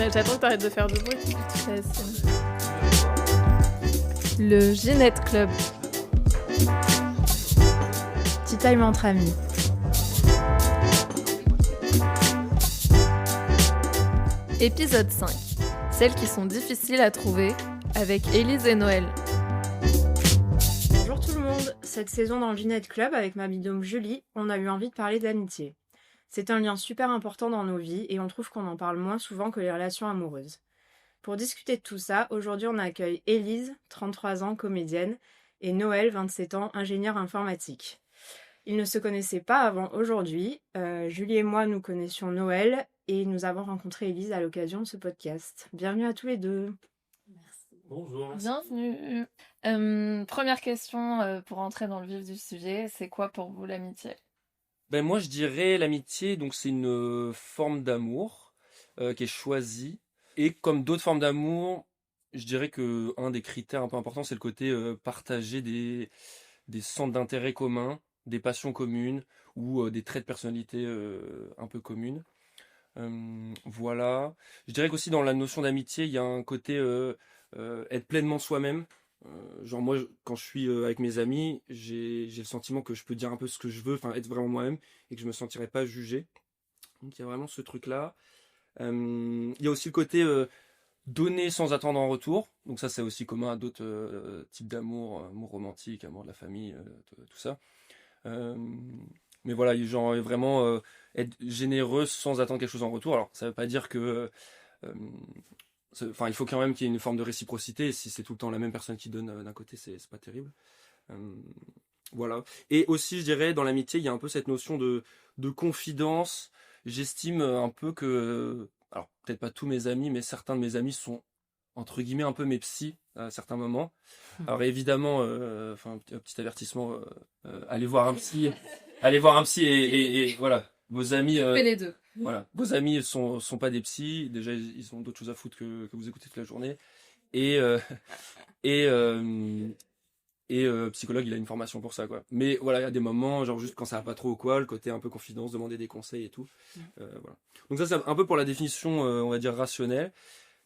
Mais j'attends que t'arrêtes de faire du bruit. Tu fais ASMR. Le Ginette Club. Tea time entre amis. Épisode 5. Celles qui sont difficiles à trouver avec Élise et Noël. Bonjour tout le monde. Cette saison dans le Ginette Club avec ma binôme Julie, on a eu envie de parler d'amitié. C'est un lien super important dans nos vies et on trouve qu'on en parle moins souvent que les relations amoureuses. Pour discuter de tout ça, aujourd'hui on accueille Élise, 33 ans, comédienne, et Noël, 27 ans, ingénieur informatique. Ils ne se connaissaient pas avant aujourd'hui. Julie et moi nous connaissions Noël et nous avons rencontré Élise à l'occasion de ce podcast. Bienvenue à tous les deux. Merci. Bonjour. Bienvenue. Première question pour entrer dans le vif du sujet, c'est quoi pour vous l'amitié ? Ben moi je dirais l'amitié, donc c'est une forme d'amour qui est choisie. Et comme d'autres formes d'amour, je dirais que un des critères un peu importants, c'est le côté partager des centres d'intérêt communs, des passions communes ou des traits de personnalité un peu communes. Voilà. Je dirais qu'aussi dans la notion d'amitié, il y a un côté être pleinement soi-même. Genre moi, quand je suis avec mes amis, j'ai le sentiment que je peux dire un peu ce que je veux, enfin être vraiment moi-même et que je me sentirais pas jugé. Donc il y a vraiment ce truc-là. Il y a aussi le côté donner sans attendre en retour. Donc ça, c'est aussi commun à d'autres types d'amour, amour romantique, amour de la famille, tout ça. Mais voilà, genre vraiment être généreux sans attendre quelque chose en retour. Alors ça veut pas dire que enfin, il faut quand même qu'il y ait une forme de réciprocité. Et si c'est tout le temps la même personne qui donne d'un côté, c'est pas terrible. Voilà. Et aussi, je dirais, dans l'amitié, il y a un peu cette notion de confidence. J'estime un peu que, alors peut-être pas tous mes amis, mais certains de mes amis sont entre guillemets un peu mes psys à certains moments. Alors évidemment, enfin un petit avertissement, allez voir un psy et voilà, vos amis. Fais les deux. Voilà, vos amis sont pas des psys. Déjà, ils ont d'autres choses à foutre que vous écoutez toute la journée. Et psychologue, il a une formation pour ça, quoi. Mais voilà, il y a des moments, genre juste quand ça va pas trop ou quoi, le côté un peu confidence, demander des conseils et tout. Voilà. Donc ça, c'est un peu pour la définition, on va dire rationnelle.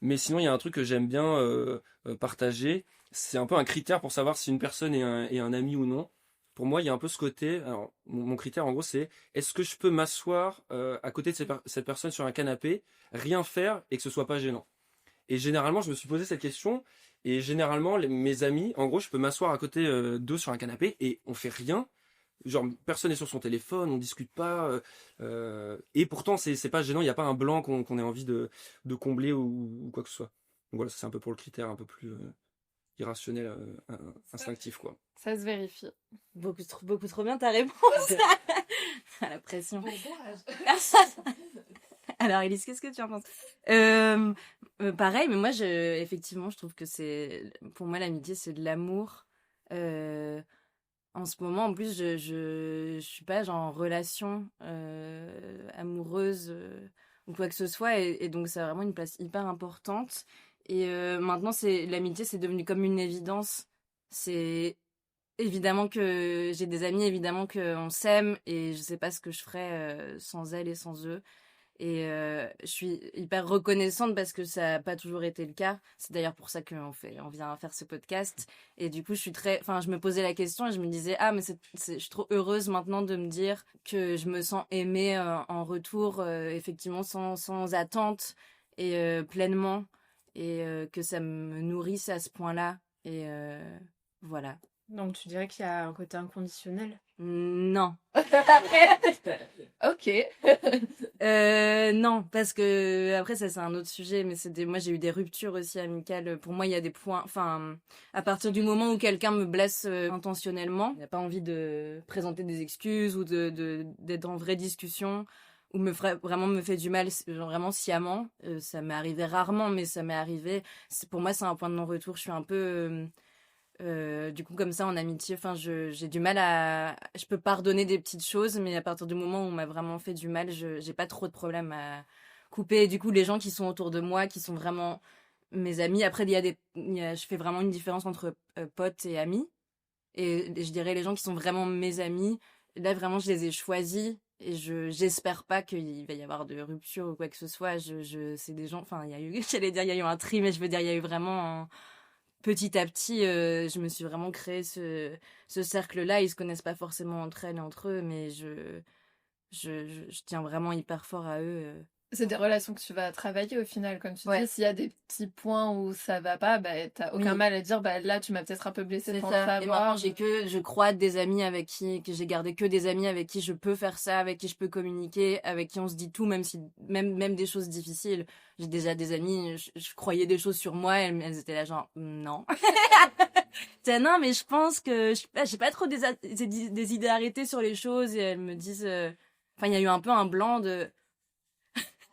Mais sinon, il y a un truc que j'aime bien partager. C'est un peu un critère pour savoir si une personne est un ami ou non. Pour moi, il y a un peu ce côté. Alors, mon critère, en gros, c'est est-ce que je peux m'asseoir à côté de cette personne sur un canapé, rien faire et que ce soit pas gênant. Et généralement, je me suis posé cette question. Et généralement, mes amis, en gros, je peux m'asseoir à côté d'eux sur un canapé et on fait rien. Genre, personne n'est sur son téléphone, on discute pas. Et pourtant, c'est pas gênant, il n'y a pas un blanc qu'on ait envie de combler ou quoi que ce soit. Donc voilà, c'est un peu pour le critère un peu plus irrationnel, instinctif, quoi. Ça se vérifie. Beaucoup trop bien ta réponse. À la pression. Alors Elise, qu'est-ce que tu en penses? Pareil, mais moi, effectivement, je trouve que pour moi, l'amitié, c'est de l'amour. En ce moment, en plus, je suis pas genre en relation amoureuse ou quoi que ce soit, et donc ça a vraiment une place hyper importante. Et maintenant, l'amitié, c'est devenu comme une évidence. C'est évidemment que j'ai des amis, évidemment qu'on s'aime, et je sais pas ce que je ferais sans elles et sans eux. Et je suis hyper reconnaissante parce que ça n'a pas toujours été le cas. C'est d'ailleurs pour ça qu'on vient faire ce podcast. Et du coup, je me posais la question et je me disais, mais je suis trop heureuse maintenant de me dire que je me sens aimée en retour, effectivement, sans attente et pleinement. Et que ça me nourrisse à ce point-là. Et voilà. Donc tu dirais qu'il y a un côté inconditionnel ? Non. Ok. Non, parce que après ça c'est un autre sujet, mais moi j'ai eu des ruptures aussi amicales. Pour moi il y a des points, enfin à partir du moment où quelqu'un me blesse intentionnellement, il n'a pas envie de présenter des excuses ou d'être en vraie discussion ou vraiment me fait du mal, genre vraiment sciemment. Ça m'est arrivé rarement, mais ça m'est arrivé. Pour moi c'est un point de non-retour. Je suis un peu du coup comme ça en amitié, enfin j'ai du mal je peux pardonner des petites choses, mais à partir du moment où on m'a vraiment fait du mal, j'ai pas trop de problème à couper. Et du coup les gens qui sont autour de moi, qui sont vraiment mes amis, après je fais vraiment une différence entre potes et amis, et je dirais les gens qui sont vraiment mes amis, là vraiment je les ai choisis j'espère pas qu'il va y avoir de rupture ou quoi que ce soit. C'est des gens, enfin, il y a eu, j'allais dire, il y a eu un tri, mais je veux dire, il y a eu vraiment petit à petit, je me suis vraiment créé ce cercle-là. Ils se connaissent pas forcément entre elles et entre eux, mais je tiens vraiment hyper fort à eux. C'est des relations que tu vas travailler au final, comme tu Ouais. dis. S'il y a des petits points où ça va pas, bah, t'as aucun Oui. mal à dire, bah, là, tu m'as peut-être un peu blessée C'est sans le ça. Et maintenant, savoir. je crois, des amis que j'ai gardé que des amis avec qui je peux faire ça, avec qui je peux communiquer, avec qui on se dit tout, même des choses difficiles. J'ai déjà des amis, je croyais des choses sur moi, elles étaient là genre, non. Non, mais je pense que, j'ai pas trop des idées arrêtées sur les choses et elles me disent, enfin, il y a eu un peu un blanc de,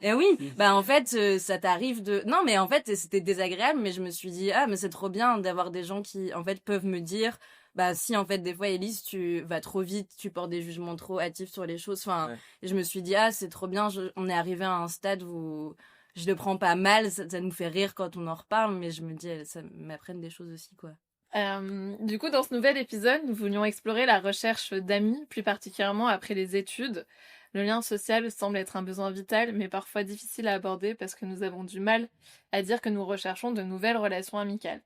eh oui, bah en fait, ça t'arrive de... Non, mais en fait, c'était désagréable, mais je me suis dit, ah, mais c'est trop bien d'avoir des gens qui, en fait, peuvent me dire, bah si, en fait, des fois, Élise, tu vas trop vite, tu portes des jugements trop hâtifs sur les choses. Enfin, Ouais. et je me suis dit, ah, c'est trop bien, on est arrivé à un stade où je le prends pas mal, ça nous fait rire quand on en reparle, mais je me dis, ça m'apprenne des choses aussi, quoi. Du coup, dans ce nouvel épisode, nous voulions explorer la recherche d'amis, plus particulièrement après les études. Le lien social semble être un besoin vital, mais parfois difficile à aborder parce que nous avons du mal à dire que nous recherchons de nouvelles relations amicales.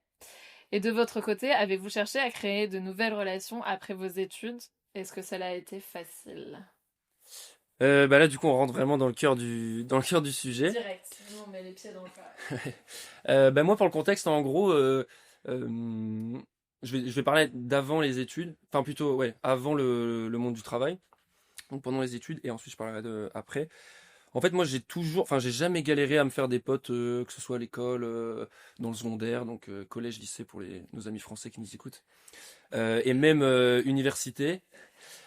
Et de votre côté, avez-vous cherché à créer de nouvelles relations après vos études? Est-ce que cela a été facile? Bah là, du coup, on rentre vraiment dans le cœur du sujet. Direct, nous on met les pieds dans le plat. Bah moi, pour le contexte, en gros, je vais parler d'avant les études, enfin plutôt, ouais, avant le monde du travail, donc pendant les études, et ensuite je parlerai de après. En fait, moi, j'ai jamais galéré à me faire des potes, que ce soit à l'école, dans le secondaire, donc collège, lycée pour nos amis français qui nous écoutent, et même université.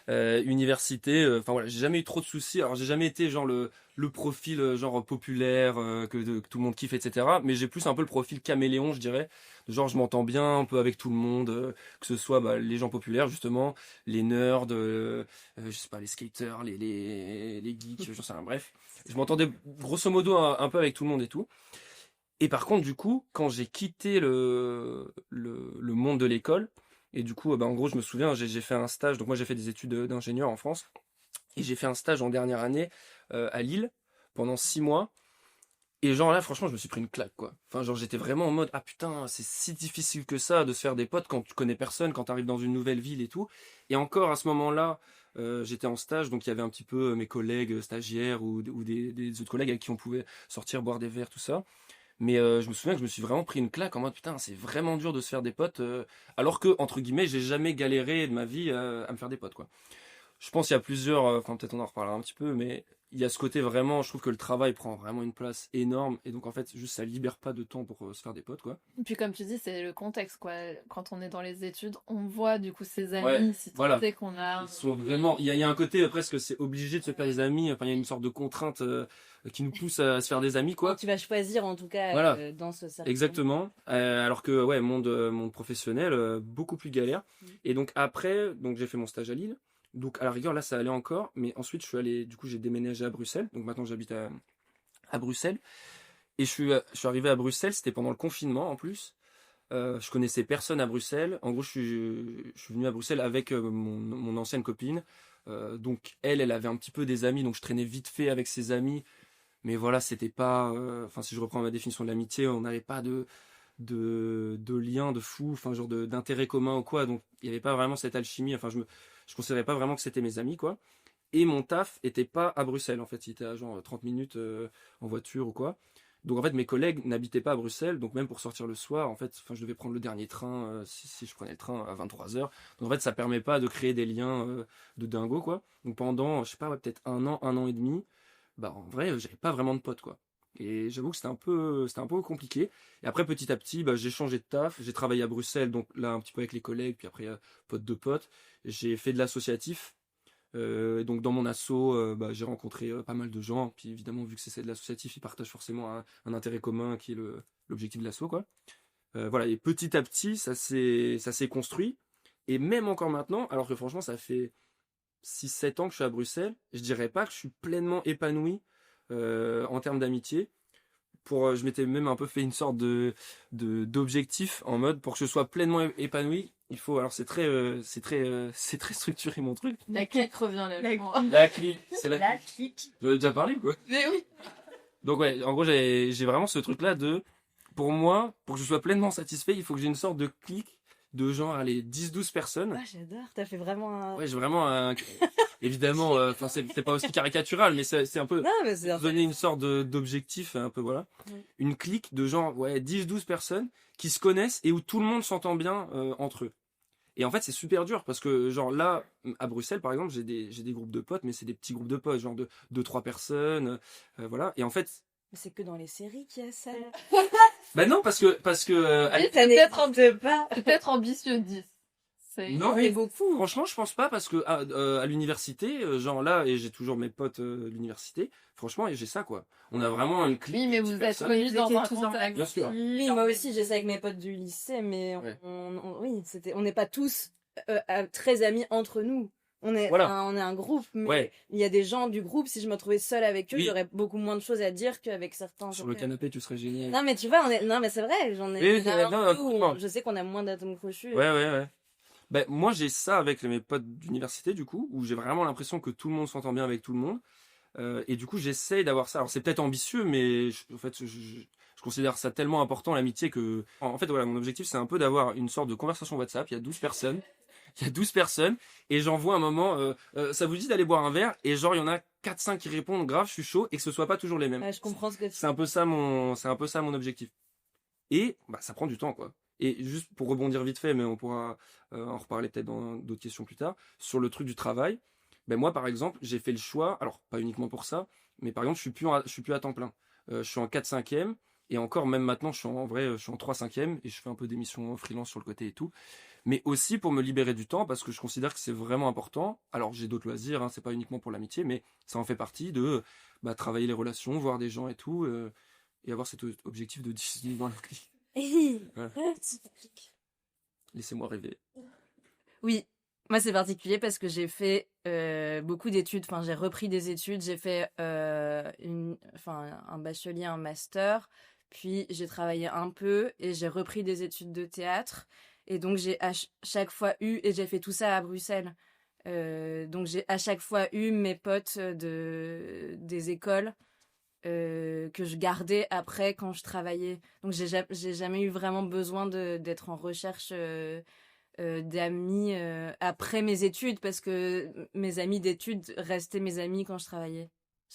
Enfin voilà, j'ai jamais eu trop de soucis. Alors j'ai jamais été genre le profil genre populaire que tout le monde kiffe, etc. Mais j'ai plus un peu le profil caméléon, je dirais. Genre je m'entends bien un peu avec tout le monde, que ce soit bah, les gens populaires justement, les nerds, je sais pas, les skaters, les geeks, j'en sais rien. Bref, je m'entendais grosso modo un peu avec tout le monde et tout. Et par contre, du coup, quand j'ai quitté le monde de l'école, et du coup, bah, en gros, je me souviens, j'ai fait un stage. Donc moi, j'ai fait des études d'ingénieur en France. Et j'ai fait un stage en dernière année à Lille pendant 6 mois. Et genre là, franchement, je me suis pris une claque, quoi. Enfin, genre, j'étais vraiment en mode, ah putain, c'est si difficile que ça de se faire des potes quand tu connais personne, quand t'arrives dans une nouvelle ville et tout. Et encore à ce moment-là, j'étais en stage, donc il y avait un petit peu mes collègues stagiaires ou des autres collègues avec qui on pouvait sortir, boire des verres, tout ça. Mais je me souviens que je me suis vraiment pris une claque en mode putain, c'est vraiment dur de se faire des potes, alors que, entre guillemets, j'ai jamais galéré de ma vie à me faire des potes, quoi. Je pense qu'il y a plusieurs, enfin peut-être on en reparlera un petit peu, mais il y a ce côté vraiment, je trouve que le travail prend vraiment une place énorme, et donc en fait, juste ça libère pas de temps pour se faire des potes, quoi. Et puis comme tu dis, c'est le contexte, quoi. Quand on est dans les études, on voit du coup ses Ouais, amis, si tant voilà. est qu'on a... Ils sont vraiment, il y a un côté presque, c'est obligé de se faire des amis, enfin il y a une sorte de contrainte qui nous pousse à se faire des amis, quoi. Tu vas choisir, en tout cas, Voilà. dans ce cercle. Exactement. Alors que ouais, monde professionnel, beaucoup plus galère. Et donc après, donc j'ai fait mon stage à Lille. Donc à la rigueur là ça allait encore, mais ensuite du coup j'ai déménagé à Bruxelles. Donc maintenant j'habite à Bruxelles. Et je suis arrivé à Bruxelles, c'était pendant le confinement en plus. Je connaissais personne à Bruxelles. En gros je suis venu à Bruxelles avec mon ancienne copine. Donc elle avait un petit peu des amis, donc je traînais vite fait avec ses amis. Mais voilà, c'était pas. Enfin, si je reprends ma définition de l'amitié, on n'avait pas de lien de fou, enfin, genre d'intérêt commun ou quoi. Donc, il n'y avait pas vraiment cette alchimie. Enfin, je considérais pas vraiment que c'était mes amis, quoi. Et mon taf était pas à Bruxelles, en fait. Il était à genre 30 minutes en voiture ou quoi. Donc, en fait, mes collègues n'habitaient pas à Bruxelles. Donc, même pour sortir le soir, en fait, enfin, je devais prendre le dernier train, si je prenais le train à 23h. Donc, en fait, ça permet pas de créer des liens de dingo, quoi. Donc, pendant, je sais pas, ouais, peut-être un an et demi, bah en vrai j'avais pas vraiment de potes, quoi. Et j'avoue que c'était un peu compliqué. Et après petit à petit bah, j'ai changé de taf, j'ai travaillé à Bruxelles, donc là un petit peu avec les collègues, puis après potes de potes. J'ai fait de l'associatif. Donc dans mon asso bah, j'ai rencontré pas mal de gens, puis évidemment vu que c'est de l'associatif ils partagent forcément un intérêt commun qui est l'objectif de l'asso, quoi. Voilà, et petit à petit ça s'est construit. Et même encore maintenant, alors que franchement ça fait 6 7 ans que je suis à Bruxelles, je dirais pas que je suis pleinement épanoui en termes d'amitié. Je m'étais même un peu fait une sorte d'objectif en mode pour que je sois pleinement épanoui, alors c'est très structuré mon truc. La clique revient là. La je crois. La clique, c'est La clique. J'en ai déjà parlé ou quoi? Mais oui. Donc ouais, en gros j'ai vraiment ce truc là de, pour moi, pour que je sois pleinement satisfait, il faut que j'ai une sorte de clique de genre, allez, 10-12 personnes. Ah, j'adore, t'as fait vraiment un... Ouais, j'ai vraiment un... Évidemment, enfin c'est pas aussi caricatural, mais c'est un peu Non, mais c'est donner une sorte d'objectif, un peu voilà. Oui. Une clique de genre, ouais, 10-12 personnes qui se connaissent et où tout le monde s'entend bien entre eux. Et en fait, c'est super dur parce que, genre là, à Bruxelles, par exemple, j'ai des groupes de potes, mais c'est des petits groupes de potes, genre de 2-3 personnes, voilà. Et en fait, Mais c'est que dans les séries qu'il y a ça. bah non, parce que, Oui, Ça peut-être n'existe pas. peut-être ambitieux 10. non, C'est beaucoup. franchement, je pense pas parce que à l'université, genre là, et j'ai toujours mes potes de l'université, franchement, et j'ai ça quoi. On a vraiment une clique. Oui, mais vous de êtes personnes. connus dans étiez un tous en contexte. Bien sûr. Oui, moi aussi, j'ai ça avec mes potes du lycée, mais Ouais. oui, on n'est pas tous très amis entre nous. Voilà. On est un groupe, mais Ouais. il y a des gens du groupe, si je me trouvais seule avec eux, Oui. j'aurais beaucoup moins de choses à dire qu'avec certains. Sur le canapé, tu serais génial. Non, mais tu vois, non, mais c'est vrai, j'en ai. Oui, il y en a non, un peu où complètement. je sais qu'on a moins d'atomes crochus. Ouais. Ben, moi, j'ai ça avec mes potes d'université, du coup, où j'ai vraiment l'impression que tout le monde s'entend bien avec tout le monde. Et du coup, j'essaye d'avoir ça. Alors, c'est peut-être ambitieux, mais en fait, je considère ça tellement important, l'amitié, que... En fait, voilà, mon objectif, c'est un peu d'avoir une sorte de conversation WhatsApp. Il y a 12 personnes. Il y a 12 personnes. Et j'envoie un moment, ça vous dit d'aller boire un verre? Et genre, il y en a 4-5 qui répondent, grave, je suis chaud, et que ce soit pas toujours les mêmes. Ouais, je comprends ce que tu C'est un peu ça mon objectif. Et bah, ça prend du temps, quoi. Et juste pour rebondir vite fait, mais on pourra en reparler peut-être dans d'autres questions plus tard, sur le truc du travail, ben moi par exemple, j'ai fait le choix, alors pas uniquement pour ça, mais par exemple, je suis plus à temps plein. Je suis en 4/5e, et encore même maintenant, je suis en 3/5e, et je fais un peu d'émissions freelance sur le côté et tout. Mais aussi pour me libérer du temps, parce que je considère que c'est vraiment important. Alors j'ai d'autres loisirs, hein, c'est pas uniquement pour l'amitié, mais ça en fait partie de bah, travailler les relations, voir des gens et tout, et avoir cet objectif de discipline dans la clique. Voilà. Laissez-moi rêver. Oui, moi c'est particulier parce que j'ai fait beaucoup d'études, enfin j'ai repris des études, j'ai fait un bachelier, un master, puis j'ai travaillé un peu et j'ai repris des études de théâtre et donc j'ai à chaque fois eu, et j'ai fait tout ça à Bruxelles, donc j'ai à chaque fois eu mes potes des écoles que je gardais après quand je travaillais. Donc j'ai jamais eu vraiment besoin d'être en recherche d'amis après mes études parce que mes amis d'études restaient mes amis quand je travaillais.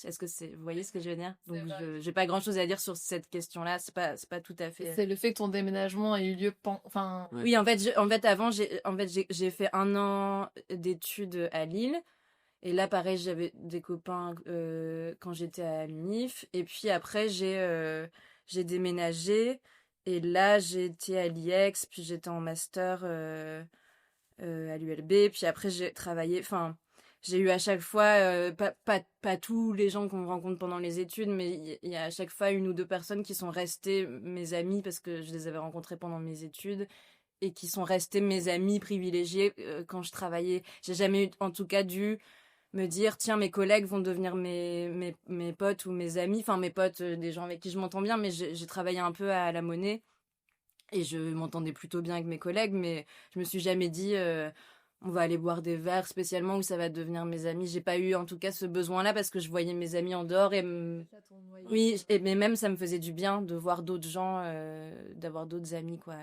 Est-ce que vous voyez ce que je veux dire? Donc j'ai pas grand chose à dire sur cette question-là, c'est pas tout à fait. C'est le fait que ton déménagement ait eu lieu enfin Ouais. Oui, en fait avant j'ai fait 1 an d'études à Lille. Et là, pareil, j'avais des copains quand j'étais à l'UNIF. Et puis après, j'ai déménagé. Et là, j'étais à l'IEX. Puis j'étais en master à l'ULB. Puis après, j'ai travaillé. Enfin, j'ai eu à chaque fois, pas tous les gens qu'on rencontre pendant les études, mais il y a à chaque fois 1 ou 2 personnes qui sont restées mes amies parce que je les avais rencontrées pendant mes études. Et qui sont restées mes amies privilégiées quand je travaillais. J'ai jamais eu, en tout cas, dû me dire tiens mes collègues vont devenir mes potes ou mes amis, enfin mes potes, des gens avec qui je m'entends bien, mais j'ai travaillé un peu à la Monnaie et je m'entendais plutôt bien avec mes collègues, mais je me suis jamais dit on va aller boire des verres spécialement où ça va devenir mes amis. J'ai pas eu en tout cas ce besoin là parce que je voyais mes amis en dehors oui, mais même ça me faisait du bien de voir d'autres gens, d'avoir d'autres amis quoi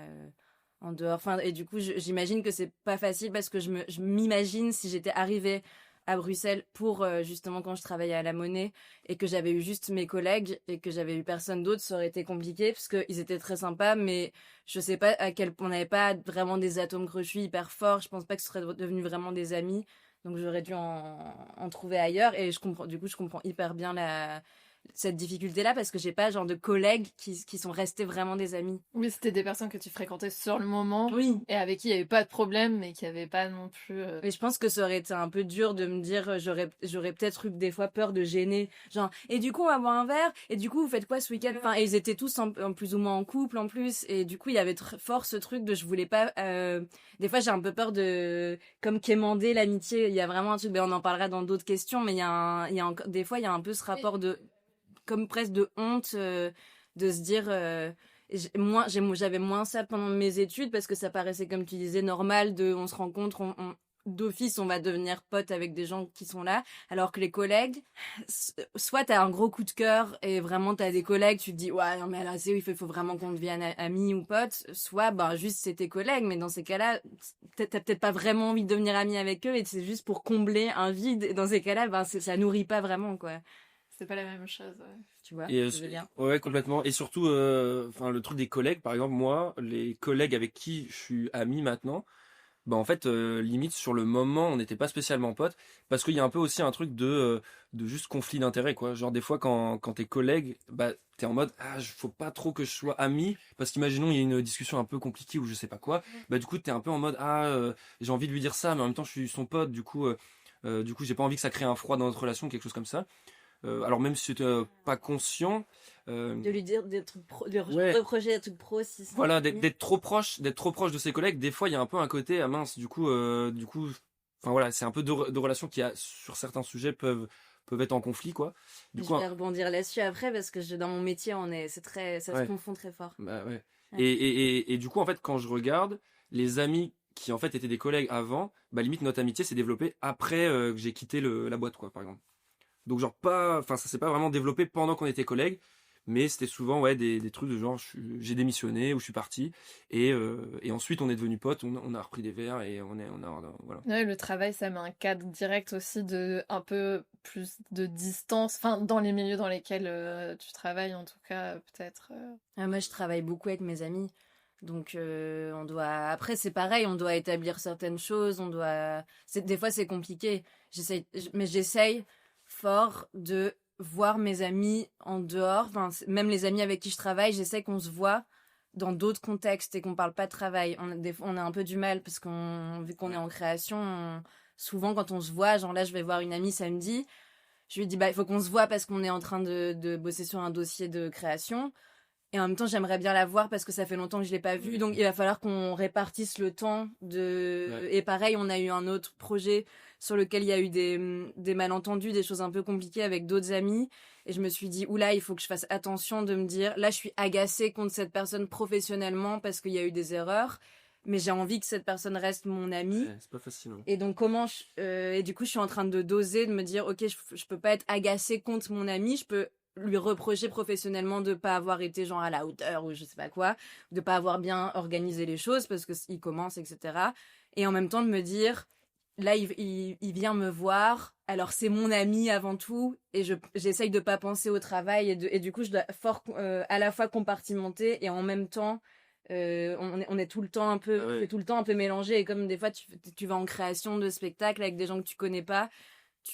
en dehors, enfin, et du coup j'imagine que c'est pas facile parce que je m'imagine si j'étais arrivée à Bruxelles pour justement quand je travaillais à la Monnaie et que j'avais eu juste mes collègues et que j'avais eu personne d'autre, ça aurait été compliqué parce qu'ils étaient très sympas, mais je sais pas à quel point on n'avait pas vraiment des atomes crochus hyper forts. Je pense pas que ce serait devenu vraiment des amis, donc j'aurais dû en trouver ailleurs. Et je comprends hyper bien cette difficulté-là parce que j'ai pas genre de collègues qui sont restés vraiment des amis. oui, c'était des personnes que tu fréquentais sur le moment Oui. et avec qui il y avait pas de problème mais qui avaient pas non plus Et je pense que ça aurait été un peu dur de me dire, j'aurais peut-être eu des fois peur de gêner, genre, et du coup on va boire un verre, et du coup vous faites quoi ce week-end? Enfin, et ils étaient tous en plus ou moins en couple en plus, et du coup il y avait fort ce truc de je voulais pas, des fois j'ai un peu peur de, comme quémander l'amitié, il y a vraiment un truc, on en parlera dans d'autres questions, mais des fois il y a un peu ce rapport de, comme presque de honte, de se dire, J'avais moins ça pendant mes études parce que ça paraissait, comme tu disais, normal on se rencontre, d'office, on va devenir pote avec des gens qui sont là, alors que les collègues, soit t'as un gros coup de cœur et vraiment t'as des collègues, tu te dis ouais non mais là il faut vraiment qu'on devienne amis ou potes, soit juste c'est tes collègues, mais dans ces cas-là t'as peut-être pas vraiment envie de devenir ami avec eux et c'est juste pour combler un vide, et dans ces cas-là ça nourrit pas vraiment quoi. C'est pas la même chose, ouais. Tu vois, Et je veux dire. ouais, complètement. Et surtout, le truc des collègues, par exemple, moi, les collègues avec qui je suis ami maintenant, en fait, limite sur le moment, on n'était pas spécialement potes, parce qu'il y a un peu aussi un truc de juste conflit d'intérêts, quoi. Genre des fois, quand t'es collègue, t'es en mode faut pas trop que je sois ami, parce qu'imaginons il y a une discussion un peu compliquée ou je sais pas quoi, du coup t'es un peu en mode j'ai envie de lui dire ça, mais en même temps je suis son pote, du coup j'ai pas envie que ça crée un froid dans notre relation, quelque chose comme ça. Alors même si c'était pas conscient. De lui dire des trucs pro, de Ouais. reprocher des trucs pro si c'est Voilà, d'être trop proche de ses collègues, des fois il y a un peu un côté mince, enfin voilà, c'est un peu de relations qui sur certains sujets peuvent être en conflit quoi. Du Je coup, vais rebondir là-dessus après parce que dans mon métier ça Ouais. se confond très fort. ouais. Ouais. Et du coup en fait quand je regarde les amis qui en fait étaient des collègues avant, limite notre amitié s'est développée après que j'ai quitté la boîte quoi par exemple. Donc genre ça s'est pas vraiment développé pendant qu'on était collègues. Mais c'était souvent des trucs de genre j'ai démissionné ou je suis parti et ensuite on est devenus potes, on a repris des verres et voilà. Ouais, le travail, ça met un cadre direct aussi de un peu plus de distance, enfin dans les milieux dans lesquels tu travailles en tout cas, peut-être. Moi je travaille beaucoup avec mes amis. Donc après c'est pareil, on doit établir certaines choses, des fois c'est compliqué. Mais j'essaye fort de voir mes amis en dehors, même les amis avec qui je travaille, j'essaie qu'on se voit dans d'autres contextes et qu'on parle pas de travail. On a un peu du mal parce vu qu'on est en création, souvent quand on se voit, genre là je vais voir une amie samedi, je lui dis il faut qu'on se voit parce qu'on est en train de bosser sur un dossier de création. Et en même temps, j'aimerais bien la voir parce que ça fait longtemps que je l'ai pas vue. Donc, il va falloir qu'on répartisse le temps Ouais. Et pareil, on a eu un autre projet sur lequel il y a eu des malentendus, des choses un peu compliquées avec d'autres amis. Et je me suis dit, oula, il faut que je fasse attention de me dire, là, je suis agacée contre cette personne professionnellement parce qu'il y a eu des erreurs. Mais j'ai envie que cette personne reste mon amie. C'est pas facile. Et donc, et du coup, je suis en train de doser, de me dire, ok, je peux pas être agacée contre mon ami, je peux lui reprocher professionnellement de pas avoir été genre à la hauteur ou je sais pas quoi, de pas avoir bien organisé les choses parce que il commence, etc. Et en même temps de me dire, là il vient me voir, alors c'est mon ami avant tout et j'essaye de pas penser au travail et du coup je dois à la fois compartimenter et en même temps on est tout le temps un peu c'est tout le temps un peu mélangé et comme des fois tu vas en création de spectacle avec des gens que tu connais pas.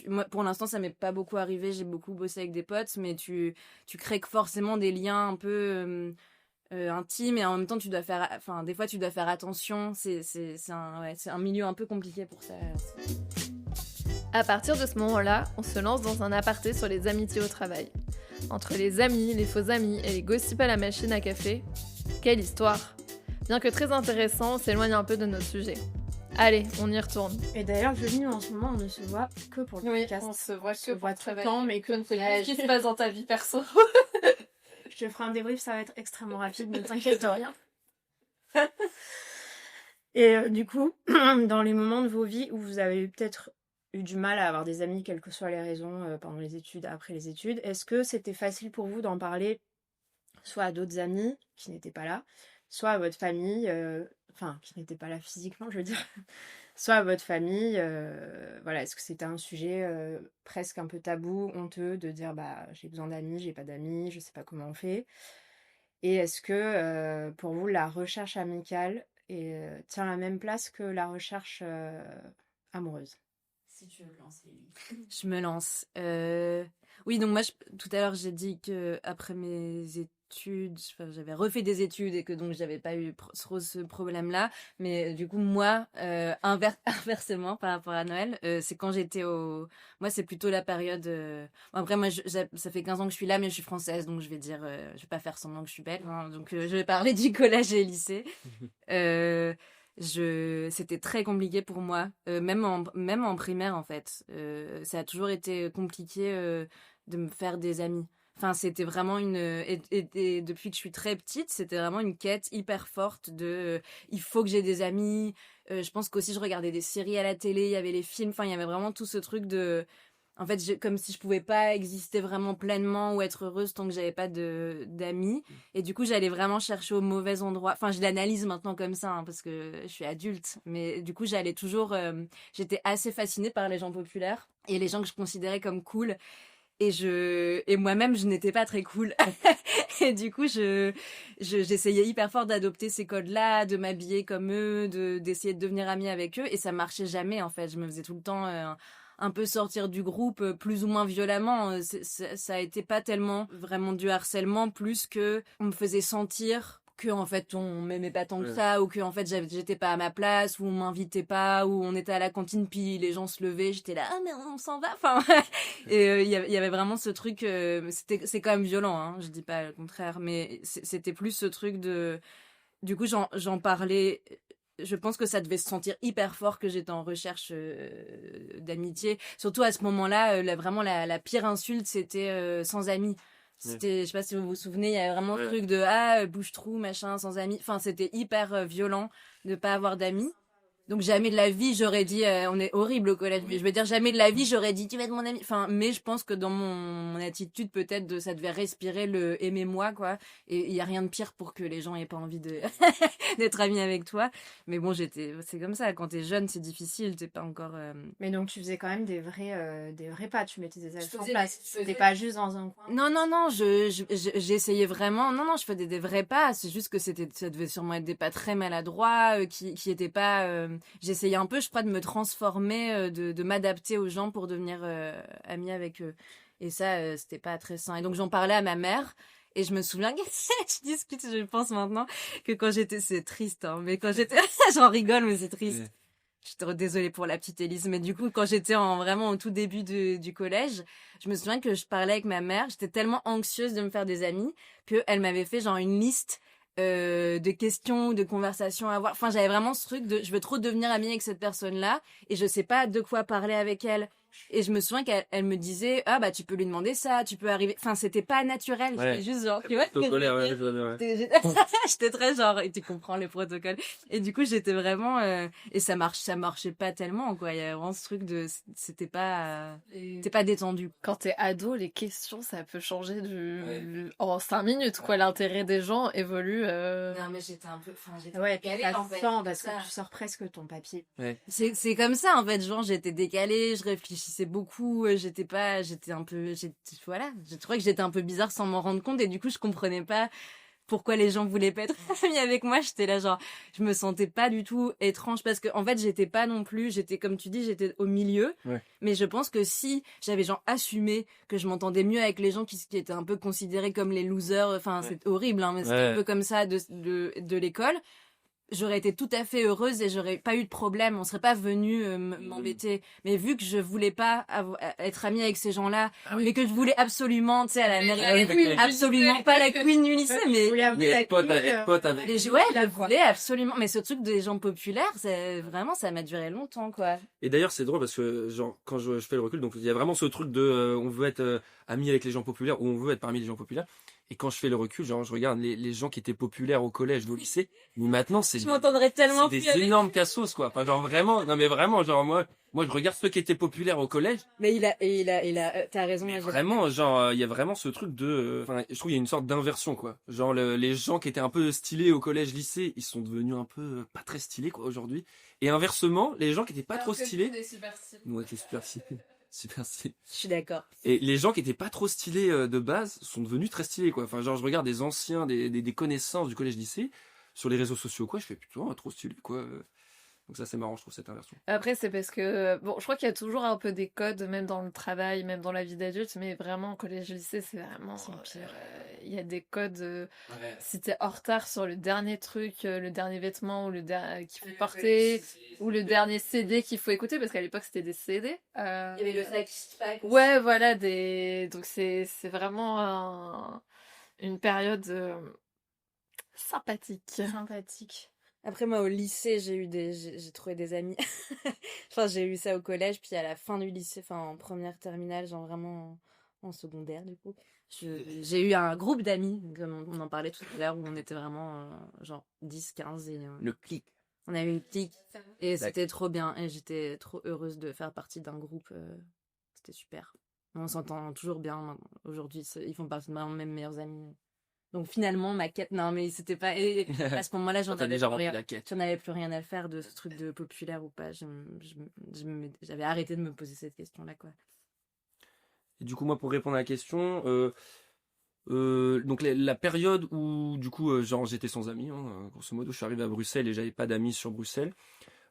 Moi, pour l'instant, ça m'est pas beaucoup arrivé. J'ai beaucoup bossé avec des potes, mais tu crées forcément des liens un peu intimes et en même temps, des fois, tu dois faire attention. C'est un milieu un peu compliqué pour ça. À partir de ce moment-là, on se lance dans un aparté sur les amitiés au travail. Entre les amis, les faux amis et les gossips à la machine à café, quelle histoire! Bien que très intéressant, on s'éloigne un peu de notre sujet. Allez, on y retourne. Et d'ailleurs, Julie, en ce moment, on ne se voit que pour le podcast. on se voit se voit tout le travailler. temps, mais que Qu'est-ce qui se passe dans ta vie perso? Je te ferai un débrief, ça va être extrêmement rapide, ne t'inquiète de rien. Et du coup, dans les moments de vos vies où vous avez peut-être eu du mal à avoir des amis, quelles que soient les raisons, pendant les études, après les études, est-ce que c'était facile pour vous d'en parler soit à d'autres amis qui n'étaient pas là, soit à votre famille, qui n'étaient pas là physiquement, je veux dire, soit à votre famille, voilà, est-ce que c'était un sujet presque un peu tabou, honteux, de dire j'ai besoin d'amis, j'ai pas d'amis, je sais pas comment on fait. Et est-ce que pour vous la recherche amicale tient la même place que la recherche amoureuse? Si tu veux te lancer, je me lance. Oui, donc moi, tout à l'heure, j'ai dit que après mes études, j'avais refait des études et que donc j'avais pas eu trop ce problème-là. Mais du coup, moi, inversement par rapport à Noël, c'est quand j'étais moi, c'est plutôt la période. Après, moi, ça fait 15 ans que je suis là, mais je suis française, donc je vais dire, je vais pas faire semblant que je suis belle. Hein, donc, je vais parler du collège et lycée. C'était très compliqué pour moi, même en primaire en fait. Ça a toujours été compliqué de me faire des amis. Enfin, c'était vraiment et depuis que je suis très petite, c'était vraiment une quête hyper forte de il faut que j'ai des amis. Je pense qu'aussi je regardais des séries à la télé, il y avait les films, enfin il y avait vraiment tout ce truc de en fait, comme si je pouvais pas exister vraiment pleinement ou être heureuse tant que j'avais pas d'amis. Et du coup, j'allais vraiment chercher au mauvais endroit. Enfin, je l'analyse maintenant comme ça, hein, parce que je suis adulte. Mais du coup, j'allais toujours, j'étais assez fascinée par les gens populaires et les gens que je considérais comme cool. Et moi-même, je n'étais pas très cool. Et du coup, j'essayais hyper fort d'adopter ces codes-là, de m'habiller comme eux, d'essayer de devenir amie avec eux. Et ça marchait jamais, en fait. Je me faisais tout le temps, un peu sortir du groupe, plus ou moins violemment. Ça a été pas tellement vraiment du harcèlement, plus que on me faisait sentir que en fait on m'aimait pas tant que ça, ou que en fait j'étais pas à ma place, ou on m'invitait pas, ou on était à la cantine puis les gens se levaient, j'étais là ah mais on s'en va, enfin et il y avait vraiment ce truc, c'est quand même violent, hein, je dis pas le contraire, mais c'était plus ce truc de du coup j'en parlais. Je pense que ça devait se sentir hyper fort que j'étais en recherche d'amitié. Surtout à ce moment-là, vraiment la pire insulte, c'était sans amis. C'était, je sais pas si vous vous souvenez, il y avait vraiment le truc de bouche-trou, machin, sans amis. Enfin, c'était hyper violent de pas avoir d'amis. Donc jamais de la vie j'aurais dit on est horrible au collège, mais je veux dire jamais de la vie j'aurais dit tu vas être mon ami. Enfin, mais je pense que dans mon attitude peut-être ça devait respirer le aimez-moi quoi. Et il y a rien de pire pour que les gens aient pas envie de d'être amis avec toi. Mais bon, c'est comme ça, quand t'es jeune, c'est difficile, t'es pas encore Mais donc tu faisais quand même des vrais pas, tu mettais des actions en place. C'était pas juste dans un coin. Non, j'essayais vraiment. Non, je faisais des vrais pas. C'est juste que ça devait sûrement être des pas très maladroits, qui étaient pas. J'essayais un peu, je crois, de me transformer, de m'adapter aux gens pour devenir amie avec eux. Et ça, c'était pas très sain. Et donc j'en parlais à ma mère. Et je me souviens que je discute, je pense maintenant, que quand j'étais, c'est triste, hein, mais quand j'étais, j'en rigole, mais c'est triste. Ouais. Je suis trop désolée pour la petite Élise, mais du coup, quand j'étais vraiment au tout début du collège, je me souviens que je parlais avec ma mère, j'étais tellement anxieuse de me faire des amis, qu'elle m'avait fait genre une liste de questions, de conversations à avoir. Enfin, j'avais vraiment ce truc de je veux trop devenir amie avec cette personne-là, et je sais pas de quoi parler avec elle. Et je me souviens qu'elle me disait ah bah tu peux lui demander ça, tu peux arriver, enfin c'était pas naturel, j'étais juste genre tu vois j'étais très genre et tu comprends les protocoles, et du coup j'étais vraiment et ça marchait pas tellement quoi, il y a vraiment ce truc de c'était pas détendu. Quand t'es ado, les questions ça peut changer en 5 minutes quoi, l'intérêt des gens évolue. Non mais j'étais un peu décalée en fait, parce que tu sors presque ton papier. C'est comme ça en fait, genre j'étais décalée, je réfléchissais beaucoup, voilà, je trouvais que j'étais un peu bizarre sans m'en rendre compte, et du coup je comprenais pas pourquoi les gens voulaient pas être amis avec moi. J'étais là genre je me sentais pas du tout étrange, parce que en fait j'étais pas non plus, j'étais comme tu dis, j'étais au milieu, mais je pense que si j'avais genre assumé que je m'entendais mieux avec les gens qui étaient un peu considérés comme les losers, enfin c'est horrible hein, mais c'était un peu comme ça de l'école, j'aurais été tout à fait heureuse et j'aurais pas eu de problème, on serait pas venu m'embêter. Mais vu que je voulais pas être amie avec ces gens-là, mais que je voulais absolument, tu sais, à la Queen, absolument pas la Queen du lycée, mais être pote avec. Je voulais absolument. Mais ce truc des gens populaires, c'est vraiment, ça m'a duré longtemps, quoi. Et d'ailleurs, c'est drôle parce que, genre, quand je fais le recul, donc il y a vraiment ce truc de on veut être ami avec les gens populaires, ou on veut être parmi les gens populaires. Et quand je fais le recul, genre, je regarde les gens qui étaient populaires au collège ou au lycée, mais maintenant, je m'entendrais tellement des énormes cassos, quoi. Enfin, genre, vraiment, non, mais vraiment, genre, moi, je regarde ceux qui étaient populaires au collège. Mais t'as raison. Mais vraiment, genre, il y a vraiment ce truc de, enfin, je trouve qu'il y a une sorte d'inversion, quoi. Genre, les gens qui étaient un peu stylés au collège, lycée, ils sont devenus un peu pas très stylés, quoi, aujourd'hui. Et inversement, les gens qui étaient pas trop stylés. Ouais, t'es super stylé. Super stylé. Je suis d'accord. Et les gens qui étaient pas trop stylés de base sont devenus très stylés, quoi. Enfin, genre, je regarde des anciens, des connaissances du collège-lycée sur les réseaux sociaux, quoi. Je fais putain, trop stylé, quoi. Donc ça, c'est marrant, je trouve, cette inversion. Après, c'est parce que, bon, je crois qu'il y a toujours un peu des codes, même dans le travail, même dans la vie d'adulte, mais vraiment, collège-lycée, c'est vraiment pire. Il y a des codes, si t'es en retard sur le dernier truc, le dernier vêtement, ou qu'il faut porter, ou le dernier CD qu'il faut écouter, parce qu'à l'époque, c'était des CD. Il y avait le sac. Ouais, voilà, donc c'est vraiment une période sympathique. Après, moi, au lycée, j'ai trouvé des amis. Enfin, j'ai eu ça au collège, puis à la fin du lycée, enfin, en première terminale, genre vraiment en secondaire, du coup. J'ai eu un groupe d'amis, comme on en parlait tout à l'heure, où on était vraiment genre 10, 15 et Le clic. on avait une clique et D'accord. c'était trop bien et j'étais trop heureuse de faire partie d'un groupe. C'était super. On s'entend toujours bien maintenant. Aujourd'hui. Ils font partie de mes même meilleurs amis. Donc finalement, ma quête, non mais c'était pas. Et à ce moment-là, T'as déjà rempli rien. la quête. J'en avais plus rien à faire de ce truc de populaire ou pas. J'avais arrêté de me poser cette question-là, quoi. Et du coup, moi, pour répondre à la question, donc la période où, du coup, genre j'étais sans amis, hein, grosso modo, je suis arrivé à Bruxelles et j'avais pas d'amis sur Bruxelles.